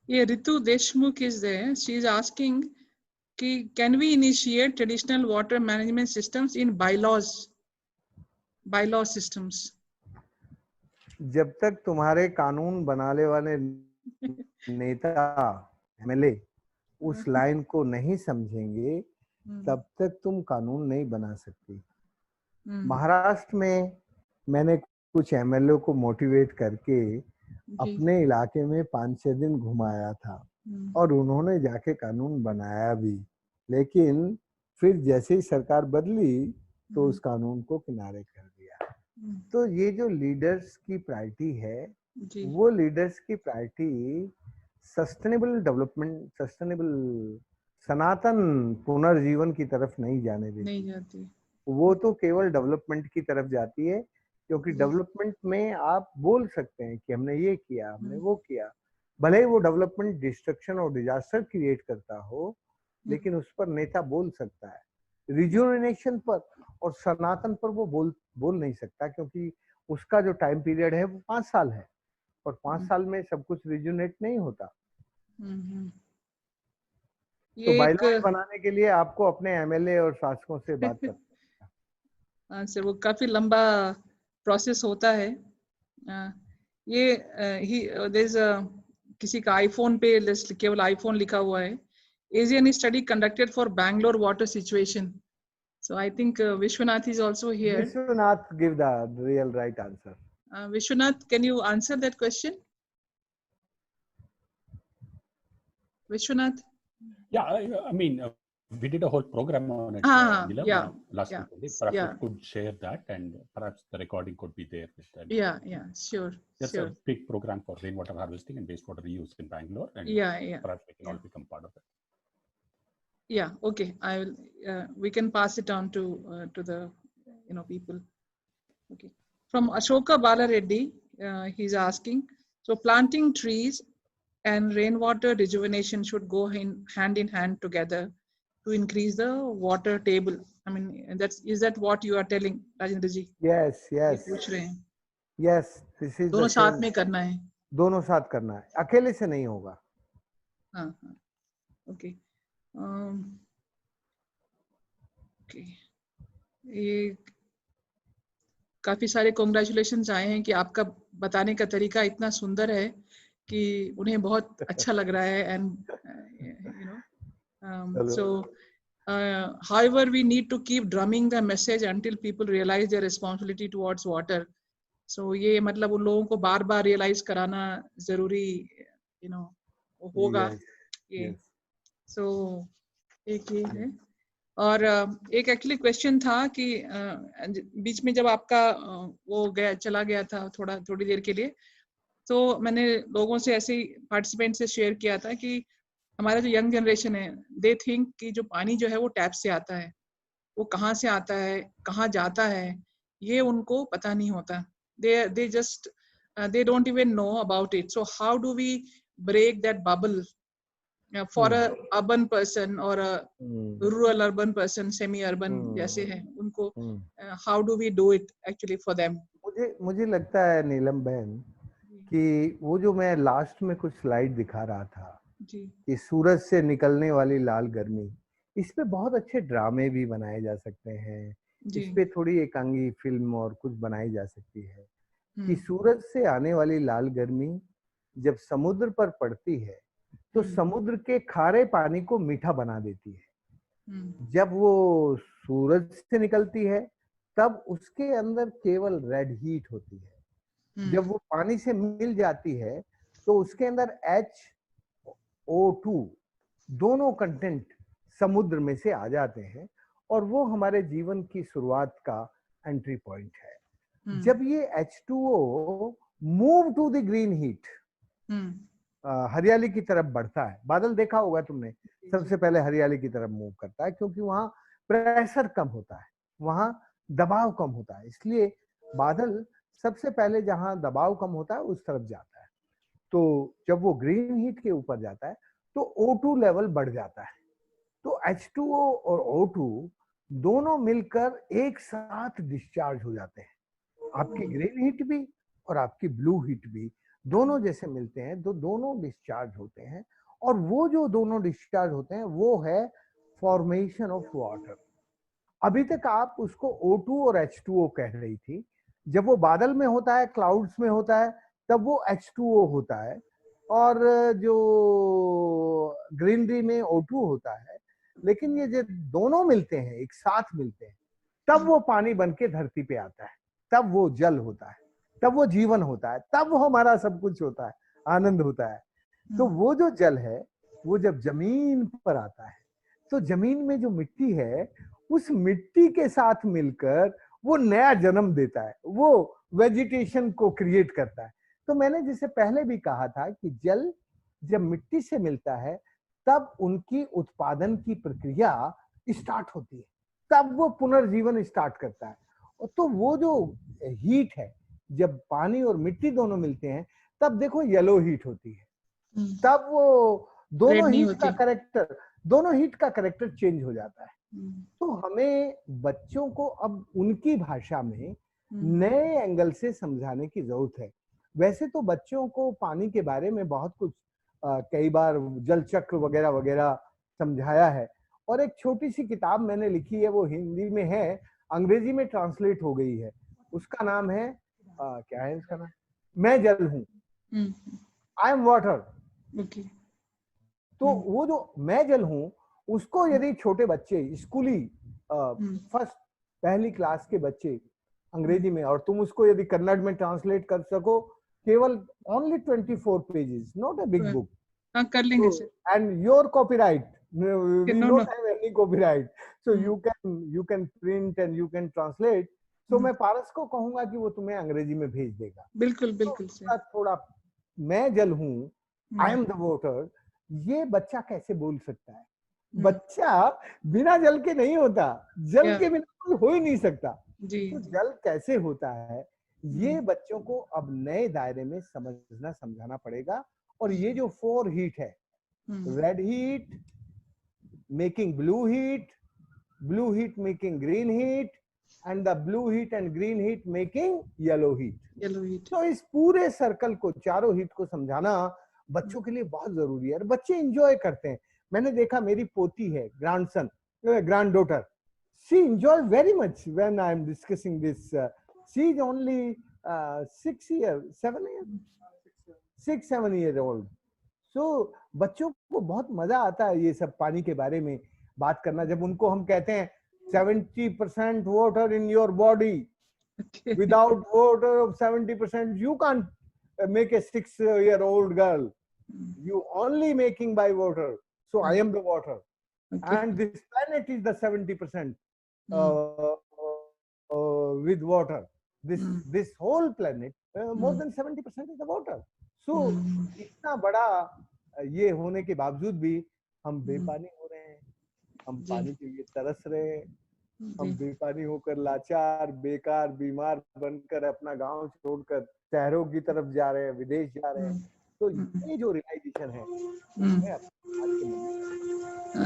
Yeah, Ritu Deshmukh is there. She is asking, can we initiate traditional water management systems in bylaw systems? जब तक तुम्हारे कानून बनाने वाले नेता MLA उस line को नहीं समझेंगे, तब तक तुम कानून नहीं बना सकती. महाराष्ट्र में मैंने कुछ एमएलए को मोटिवेट करके अपने इलाके में 5-6 दिन घुमाया था, और उन्होंने जाके कानून बनाया भी. लेकिन फिर जैसे ही सरकार बदली तो उस कानून को किनारे कर दिया. तो ये जो लीडर्स की प्रायोरिटी है, वो लीडर्स की प्रायोरिटी सस्टेनेबल डेवलपमेंट, सस्टेनेबल सनातन पुनर्जीवन की तरफ नहीं जाने देती, नहीं जाती. वो तो केवल डेवलपमेंट की तरफ जाती है. क्योंकि डेवलपमेंट में आप बोल सकते हैं कि हमने ये किया, हमने वो किया, भले ही वो डेवलपमेंट डिस्ट्रक्शन और डिजास्टर क्रिएट करता हो, लेकिन उस पर नेता बोल सकता है. रिजुविनेशन पर और सनातन पर वो बोल नहीं सकता, क्योंकि उसका जो टाइम पीरियड है वो 5 साल है, और 5 साल में सब कुछ रिजुनेट नहीं होता. तो बायलॉज बनाने के लिए आपको अपने एमएलए और शासकों से बात करना है. सर, वो काफी लंबा प्रोसेस होता है. किसी का आईफोन पे केवल आईफोन लिखा हुआ है. Asian study conducted for Bangalore water situation. So I think Vishwanath is also here. Vishwanath give the real right answer. Vishwanath, can you answer that question? Vishwanath? Yeah, I mean, we did a whole program on it last week. Perhaps we could share that, and perhaps the recording could be there. Sure. There's a big program for rainwater harvesting and wastewater reuse in Bangalore, and perhaps we can all become part of it. Yeah, okay. I will. We can pass it on to the people. Okay. From Ashoka Balareddy, he's asking. So planting trees and rainwater rejuvenation should go hand in hand together to increase the water table. I mean, is that what you are telling, Rajendra ji? Yes. पूछ रहे हैं. Yes, this is. दोनों साथ में करना है. दोनों साथ करना है, अकेले से नहीं होगा. हाँ. Okay. ये काफी सारे कॉन्ग्रेचुलेशंस आए हैं कि आपका बताने का तरीका इतना सुंदर है कि उन्हें बहुत अच्छा लग रहा है. And so however we need to keep drumming the message until people realize their responsibility towards water. So ये मतलब उन लोगों को बार बार रियलाइज कराना जरूरी होगा. ये so एक ये है. और एक एक्चुअली क्वेश्चन था कि बीच में जब आपका वो चला गया था थोड़ी देर के लिए, तो मैंने लोगों से ऐसे ही पार्टिसिपेंट से शेयर किया था कि हमारा जो यंग जनरेशन है, दे थिंक कि जो पानी जो है वो टैप से आता है, वो कहाँ से आता है, कहाँ जाता है, ये उनको पता नहीं होता. they just they don't even know about it. So how do we break that bubble for a urban person or a rural urban person, semi urban जैसे हैं उनको, how do we do it actually for them? मुझे लगता है नीलम बहन कि वो जो मैं लास्ट में कुछ स्लाइड दिखा रहा था कि सूरज से निकलने वाली लाल गर्मी, इस पे बहुत अच्छे ड्रामे भी बनाए जा सकते हैं, इस पे थोड़ी एकांगी फिल्म और कुछ बनाई जा सकती है. कि सूरज से आने वाली लाल गर्मी जब समुद्र पर पड़ती है तो समुद्र के खारे पानी को मीठा बना देती है। जब वो सूरज से निकलती है तब उसके अंदर केवल रेड हीट होती है। जब वो पानी से मिल जाती है तो उसके अंदर HO2 दोनों कंटेंट समुद्र में से आ जाते हैं और वो हमारे जीवन की शुरुआत का एंट्री पॉइंट है। जब ये H2O move to the green heat, हरियाली की तरफ बढ़ता है, बादल देखा होगा तुमने, सबसे पहले हरियाली की तरफ मूव करता है क्योंकि वहां प्रेशर कम होता है, वहां दबाव कम होता है, इसलिए बादल सबसे पहले जहां दबाव कम होता है उस तरफ जाता है। तो जब वो ग्रीन हीट के ऊपर जाता है तो O2 लेवल बढ़ जाता है। तो H2O और O2 दोनों मिलकर एक साथ डिस्चार्ज हो जाते हैं। आपकी ग्रीन हीट भी और आपकी ब्लू हीट भी दोनों जैसे मिलते हैं तो दोनों डिस्चार्ज होते हैं, और वो जो दोनों डिस्चार्ज होते हैं वो है फॉर्मेशन ऑफ वाटर। अभी तक आप उसको O2 और H2O कह रही थी। जब वो बादल में होता है, क्लाउड्स में होता है, तब वो H2O होता है, और जो ग्रीनरी में O2 होता है। लेकिन ये जब दोनों मिलते हैं, एक साथ मिलते हैं, तब वो पानी बन के धरती पे आता है, तब वो जल होता है, तब वो जीवन होता है, तब वो हमारा सब कुछ होता है, आनंद होता है। तो वो जो जल है वो जब जमीन पर आता है तो जमीन में जो मिट्टी है उस मिट्टी के साथ मिलकर वो नया जन्म देता है, वो वेजिटेशन को क्रिएट करता है। तो मैंने जैसे पहले भी कहा था कि जल जब मिट्टी से मिलता है तब उनकी उत्पादन की प्रक्रिया स्टार्ट होती है, तब वो पुनर्जीवन स्टार्ट करता है। तो वो जो हीट है, जब पानी और मिट्टी दोनों मिलते हैं तब देखो येलो हीट होती है, तब वो दोनों हीट का कैरेक्टर चेंज हो जाता है। तो हमें बच्चों को अब उनकी भाषा में नए एंगल से समझाने की जरूरत है। वैसे तो बच्चों को पानी के बारे में बहुत कुछ कई बार जल चक्र वगैरह वगैरह समझाया है, और एक छोटी सी किताब मैंने लिखी है, वो हिंदी में है, अंग्रेजी में ट्रांसलेट हो गई है। उसका नाम है क्या है उसका नाम, मैं जल हूं, आई एम वाटर। तो वो जो मैं जल हूं उसको यदि छोटे बच्चे, स्कूली फर्स्ट पहली क्लास के बच्चे अंग्रेजी में, और तुम उसको यदि कन्नड़ में ट्रांसलेट कर सको, केवल only 24 pages, not a big book, कर लेंगे sir. And your copyright, we don't have any copyright, so you can print and you can translate. तो मैं पारस को कहूंगा कि वो तुम्हें अंग्रेजी में भेज देगा। बिल्कुल बिल्कुल तो थोड़ा मैं जल हूं, आई एम द वाटर, ये बच्चा कैसे बोल सकता है? बच्चा बिना जल के नहीं होता, जल के बिना कोई हो ही नहीं सकता। तो जल कैसे होता है ये बच्चों को अब नए दायरे में समझना समझाना पड़ेगा। और ये जो 4 हीट है, red heat making blue heat making green heat, and the blue heat and green heat making yellow heat. तो इस पूरे सर्कल को, चारों हीट को समझाना बच्चों के लिए बहुत जरूरी है, और बच्चे एंजॉय करते हैं। मैंने देखा, मेरी पोती है, granddaughter, she enjoy very much when I am discussing this. She is only 6-7 year old. So बच्चों को बहुत मजा आता है ये सब पानी के बारे में बात करना। जब उनको हम कहते हैं 70% water in your body, without water of 70% you can't make a 6-year-old girl, you only making by water, so I am the water, and this planet is the 70% with water, this whole planet more than 70% is the water. So इतना बड़ा ये होने के बावजूद भी हम बेपानी हो रहे हैं, हम पानी के लिए तरस रहे हैं, हम बेपानी होकर लाचार, बेकार, बीमार बनकर अपना गांव छोड़कर शहरों की तरफ जा रहे हैं, विदेश जा रहे हैं। तो ये जो रियलाइजेशन है,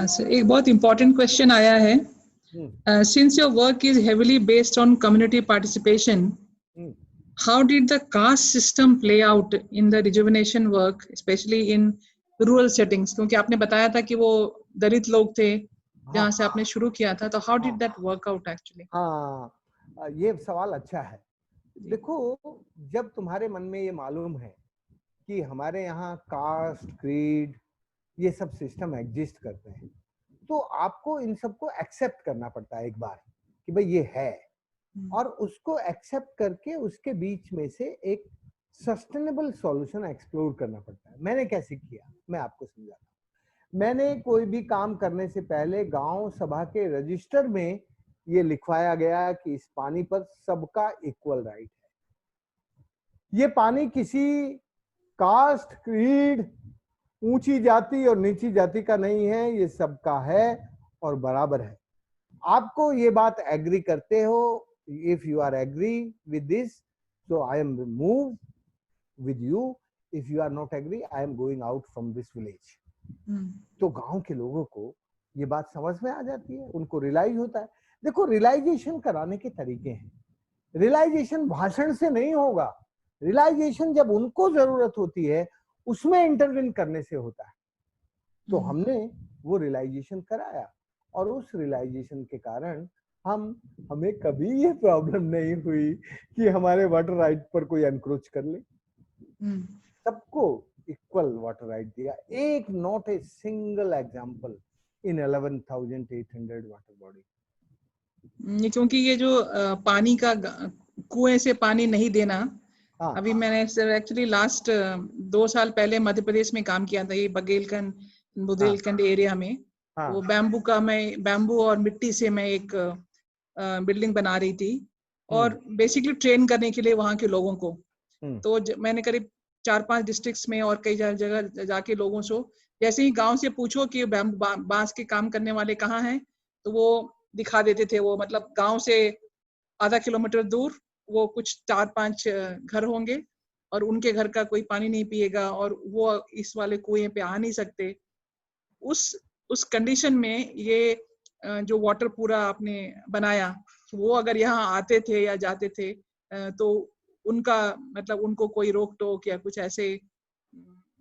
सर एक बहुत इंपॉर्टेंट क्वेश्चन आया है। Since your work is heavily based on community participation, how did the caste system play out in the rejuvenation work, especially in rural settings? क्योंकि आपने बताया था कि वो दलित लोग थे जहाँ से आपने शुरू किया था, तो how did that work out actually? हाँ, ये सवाल अच्छा है। देखो, जब तुम्हारे मन में ये मालूम है कि हमारे यहाँ कास्ट, क्रीड, ये सब सिस्टम एग्जिस्ट करते हैं, तो आपको इन सबको एक्सेप्ट करना पड़ता है एक बार कि भाई ये है, और उसको एक्सेप्ट करके उसके बीच में से एक सस्टेनेबल सॉल्यूशन एक्सप्लोर करना पड़ता है। मैंने कैसे किया, मैं आपको समझाता हूँ। मैंने कोई भी काम करने से पहले गांव सभा के रजिस्टर में ये लिखवाया गया कि इस पानी पर सबका इक्वल राइट है। ये पानी किसी कास्ट, क्रीड, ऊंची जाति और नीची जाति का नहीं है, ये सबका है और बराबर है। आपको ये बात एग्री करते हो, if you are agree with this, so I am move with you. If you are not agree, I am going out from this village. तो गांव के लोगों को ये बात समझ में आ जाती है, उनको रियलाइज होता है। देखो, रियलाइजेशन कराने के तरीके हैं। रियलाइजेशन भाषण से नहीं होगा, रियलाइजेशन जब उनको जरूरत होती है उसमें इंटरवेन करने से होता है। तो हमने वो रियलाइजेशन कराया, और उस रियलाइजेशन के कारण हमें कभी ये प्रॉब्लम नहीं हुई कि हमारे वाटर राइट पर कोई एनक्रोच कर ले। सबको इक्वल वाटर राइट दिया। एक not a single example in 11,800 water body. क्योंकि ये जो पानी का कुएं से पानी नहीं देना, अभी मैंने एक्चुअली लास्ट 2 साल पहले मध्य प्रदेश में काम किया था, ये बघेलखंड बुंदेलखंड एरिया में। वो बैम्बू और मिट्टी से मैं एक बिल्डिंग बना रही थी, और बेसिकली ट्रेन करने के लिए वहाँ के लोगों को। तो मैंने करीब 4-5 डिस्ट्रिक्ट्स में और कई जगह जाके लोगों से, जैसे ही गांव से पूछो कि बांस के काम करने वाले कहाँ हैं, तो वो दिखा देते थे। वो मतलब गांव से आधा किलोमीटर दूर वो कुछ 4-5 घर होंगे, और उनके घर का कोई पानी नहीं पिएगा, और वो इस वाले कुएं पे आ नहीं सकते। उस कंडीशन में ये जो वाटर पूरा आपने बनाया, वो अगर यहाँ आते थे या जाते थे तो उनका मतलब उनको कोई रोक टोक या कुछ ऐसे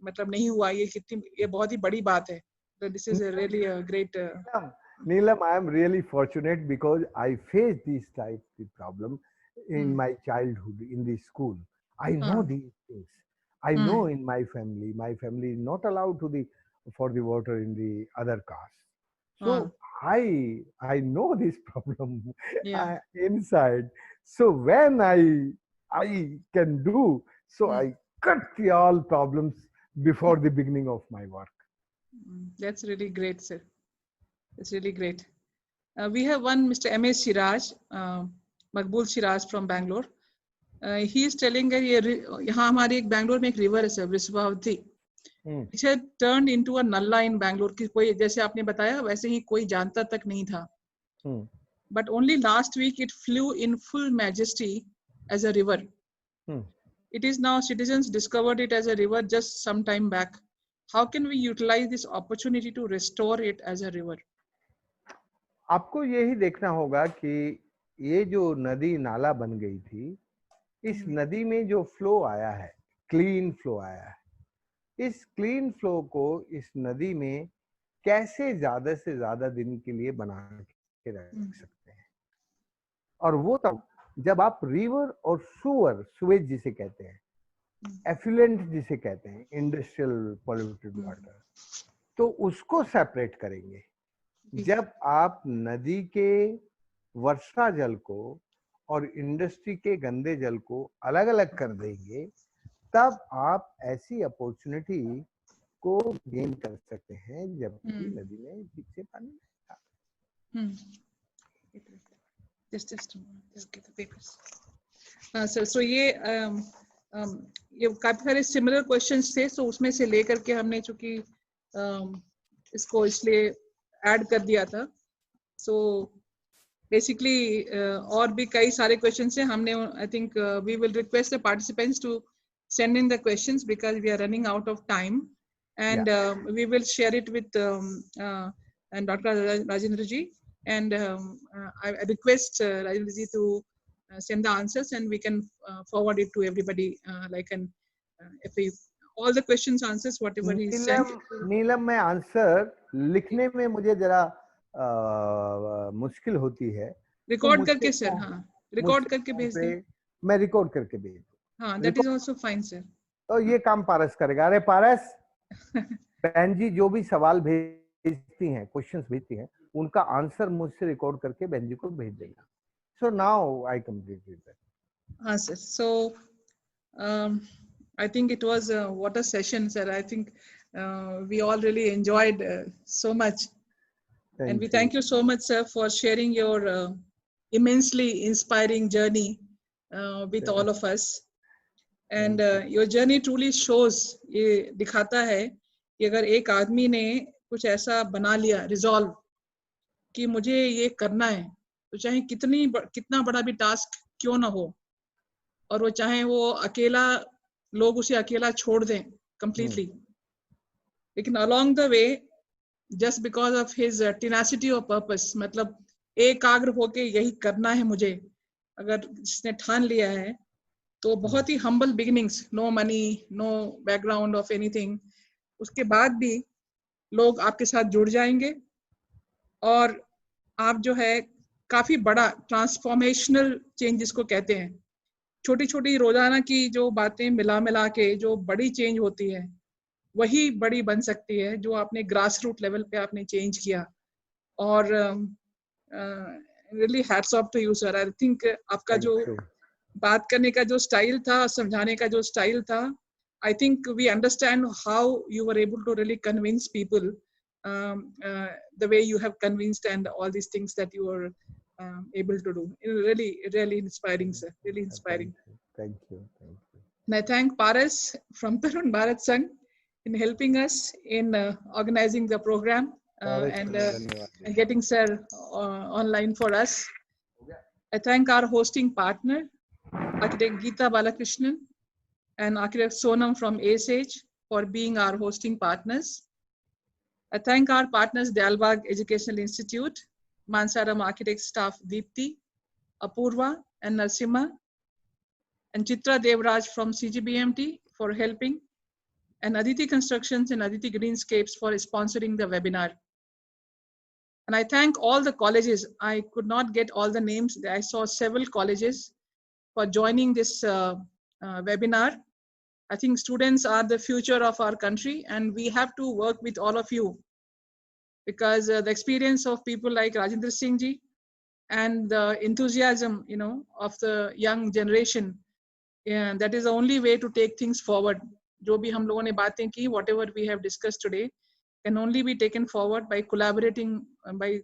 मतलब नहीं हुआ। ये बहुत ही बड़ी बात है। This is really a great. Neelam, I am really fortunate because I faced this type of problem in my childhood in the school. I know these things. I know in my family is not allowed for the water in the other caste. So I know this problem inside. So when I can do, so I cut all problems before the beginning of my work. That's really great, sir. It's really great. We have one Mr. M.A. Siraj, Maqbool Siraj from Bangalore. He is telling that यहाँ हमारे एक बैंगलोर में एक river है sir, Vrishabhavathi, which had turned into a nalla in Bangalore. कि कोई जैसे आपने बताया वैसे ही कोई जानता तक नहीं था. But only last week it flew in full majesty as a river. It is now citizens discovered it as a river just some time back. How can we utilize this opportunity to restore it as a river? आपको यही देखना होगा कि ये जो नदी नाला बन गई थी, इस नदी में जो फ्लो आया है, क्लीन फ्लो आया है, इस क्लीन फ्लो को इस नदी में कैसे ज्यादा से ज्यादा दिन के लिए बना के रख सकते हैं। और वो तब जब आप रिवर और सुवेज जिसे कहते हैं, एफ्लुएंट जिसे कहते हैं, इंडस्ट्रियल पॉल्यूटेड वाटर, तो उसको सेपरेट करेंगे। जब आप नदी के वर्षा जल को और इंडस्ट्री के गंदे जल को अलग अलग कर देंगे, तब आप ऐसी अपॉर्चुनिटी को गेन कर सकते हैं जबकि नदी में ठीक से पानी नहीं था। Just get the papers. So ये काफी सारे सिमिलर क्वेश्चंस थे, so उसमें से लेकर के हमने चूंकि इसको इसलिए ऐड कर दिया था। So basically और भी कई सारे क्वेश्चंस हैं। हमने I think we will request the participants to send in the questions because we are running out of time, and we will share it with and Dr. Rajendra ji, and I request Rajendra ji to send the answers and we can forward it to everybody like an if we all the questions answers whatever he sent. नीलम में answer लिखने में मुझे जरा मुश्किल होती है, record करके sir, हाँ रिकॉर्ड करके भेज दें। मैं रिकॉर्ड करके भेज दूं। हाँ, that is also fine, sir. तो ये काम पारस करेगा। अरे पारस, बहन जी जो भी सवाल भेजती हैं, क्वेश्चंस भेजती हैं, उनका आंसर मुझसे रिकॉर्ड करके बहन जी को भेज देना। So now I completed that. Sir. So I think it was what a session, sir. I think we all really enjoyed so much. And we thank you so much, sir, for sharing your immensely inspiring journey with all of us. And your journey truly shows, ये दिखाता है कि अगर एक आदमी ने कुछ ऐसा बना लिया, रिजॉल्व, कि मुझे ये करना है, तो चाहे कितना बड़ा भी टास्क क्यों ना हो, और वो चाहे वो अकेला, लोग उसे अकेला छोड़ दें completely, लेकिन along the way, just because of his tenacity of purpose, मतलब एकाग्र होके यही करना है मुझे, अगर जिसने ठान लिया है, तो बहुत ही humble beginnings, no money, no background of anything, उसके बाद भी लोग आपके साथ जुड़ जाएंगे और आप जो है काफी बड़ा ट्रांसफॉर्मेशनल चेंज जिसको कहते हैं, छोटी छोटी रोजाना की जो बातें मिला के जो बड़ी चेंज होती है, वही बड़ी बन सकती है जो आपने ग्रास रूट लेवल पे आपने चेंज किया। और really hats off to you sir. I think आपका जो बात करने का जो स्टाइल था, समझाने का जो स्टाइल था, I think we understand how you were able to really convince people the way you have convinced and all these things that you are able to do. Really inspiring, sir. Really inspiring. Thank you. And I thank Paras from Tarun Bharat Sangh in helping us in organizing the program and getting sir online for us. I thank our hosting partner, Architect Geeta Balakrishnan and Architect Sonam from ASH for being our hosting partners. I thank our partners, Dalbagh Educational Institute, Mansaram Architect staff Deepti, Apurva and Narsimha, and Chitra Devraj from CGBMT for helping, and Aditi Constructions and Aditi Greenscapes for sponsoring the webinar. And I thank all the colleges. I could not get all the names. I saw several colleges for joining this webinar. I think students are the future of our country, and we have to work with all of you, because the experience of people like Rajendra Singh ji and the enthusiasm, of the young generation, that is the only way to take things forward. जो भी हम लोगों ने बातें की, whatever we have discussed today, can only be taken forward by collaborating, by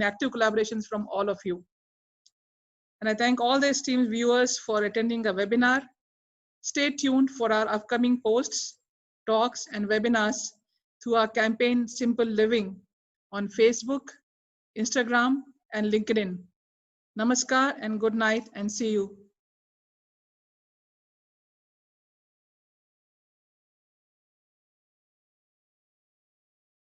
active collaborations from all of you. And I thank all the esteemed viewers for attending the webinar. Stay tuned for our upcoming posts, talks, and webinars through our campaign Simple Living on Facebook, Instagram, and LinkedIn. Namaskar and good night, and see you.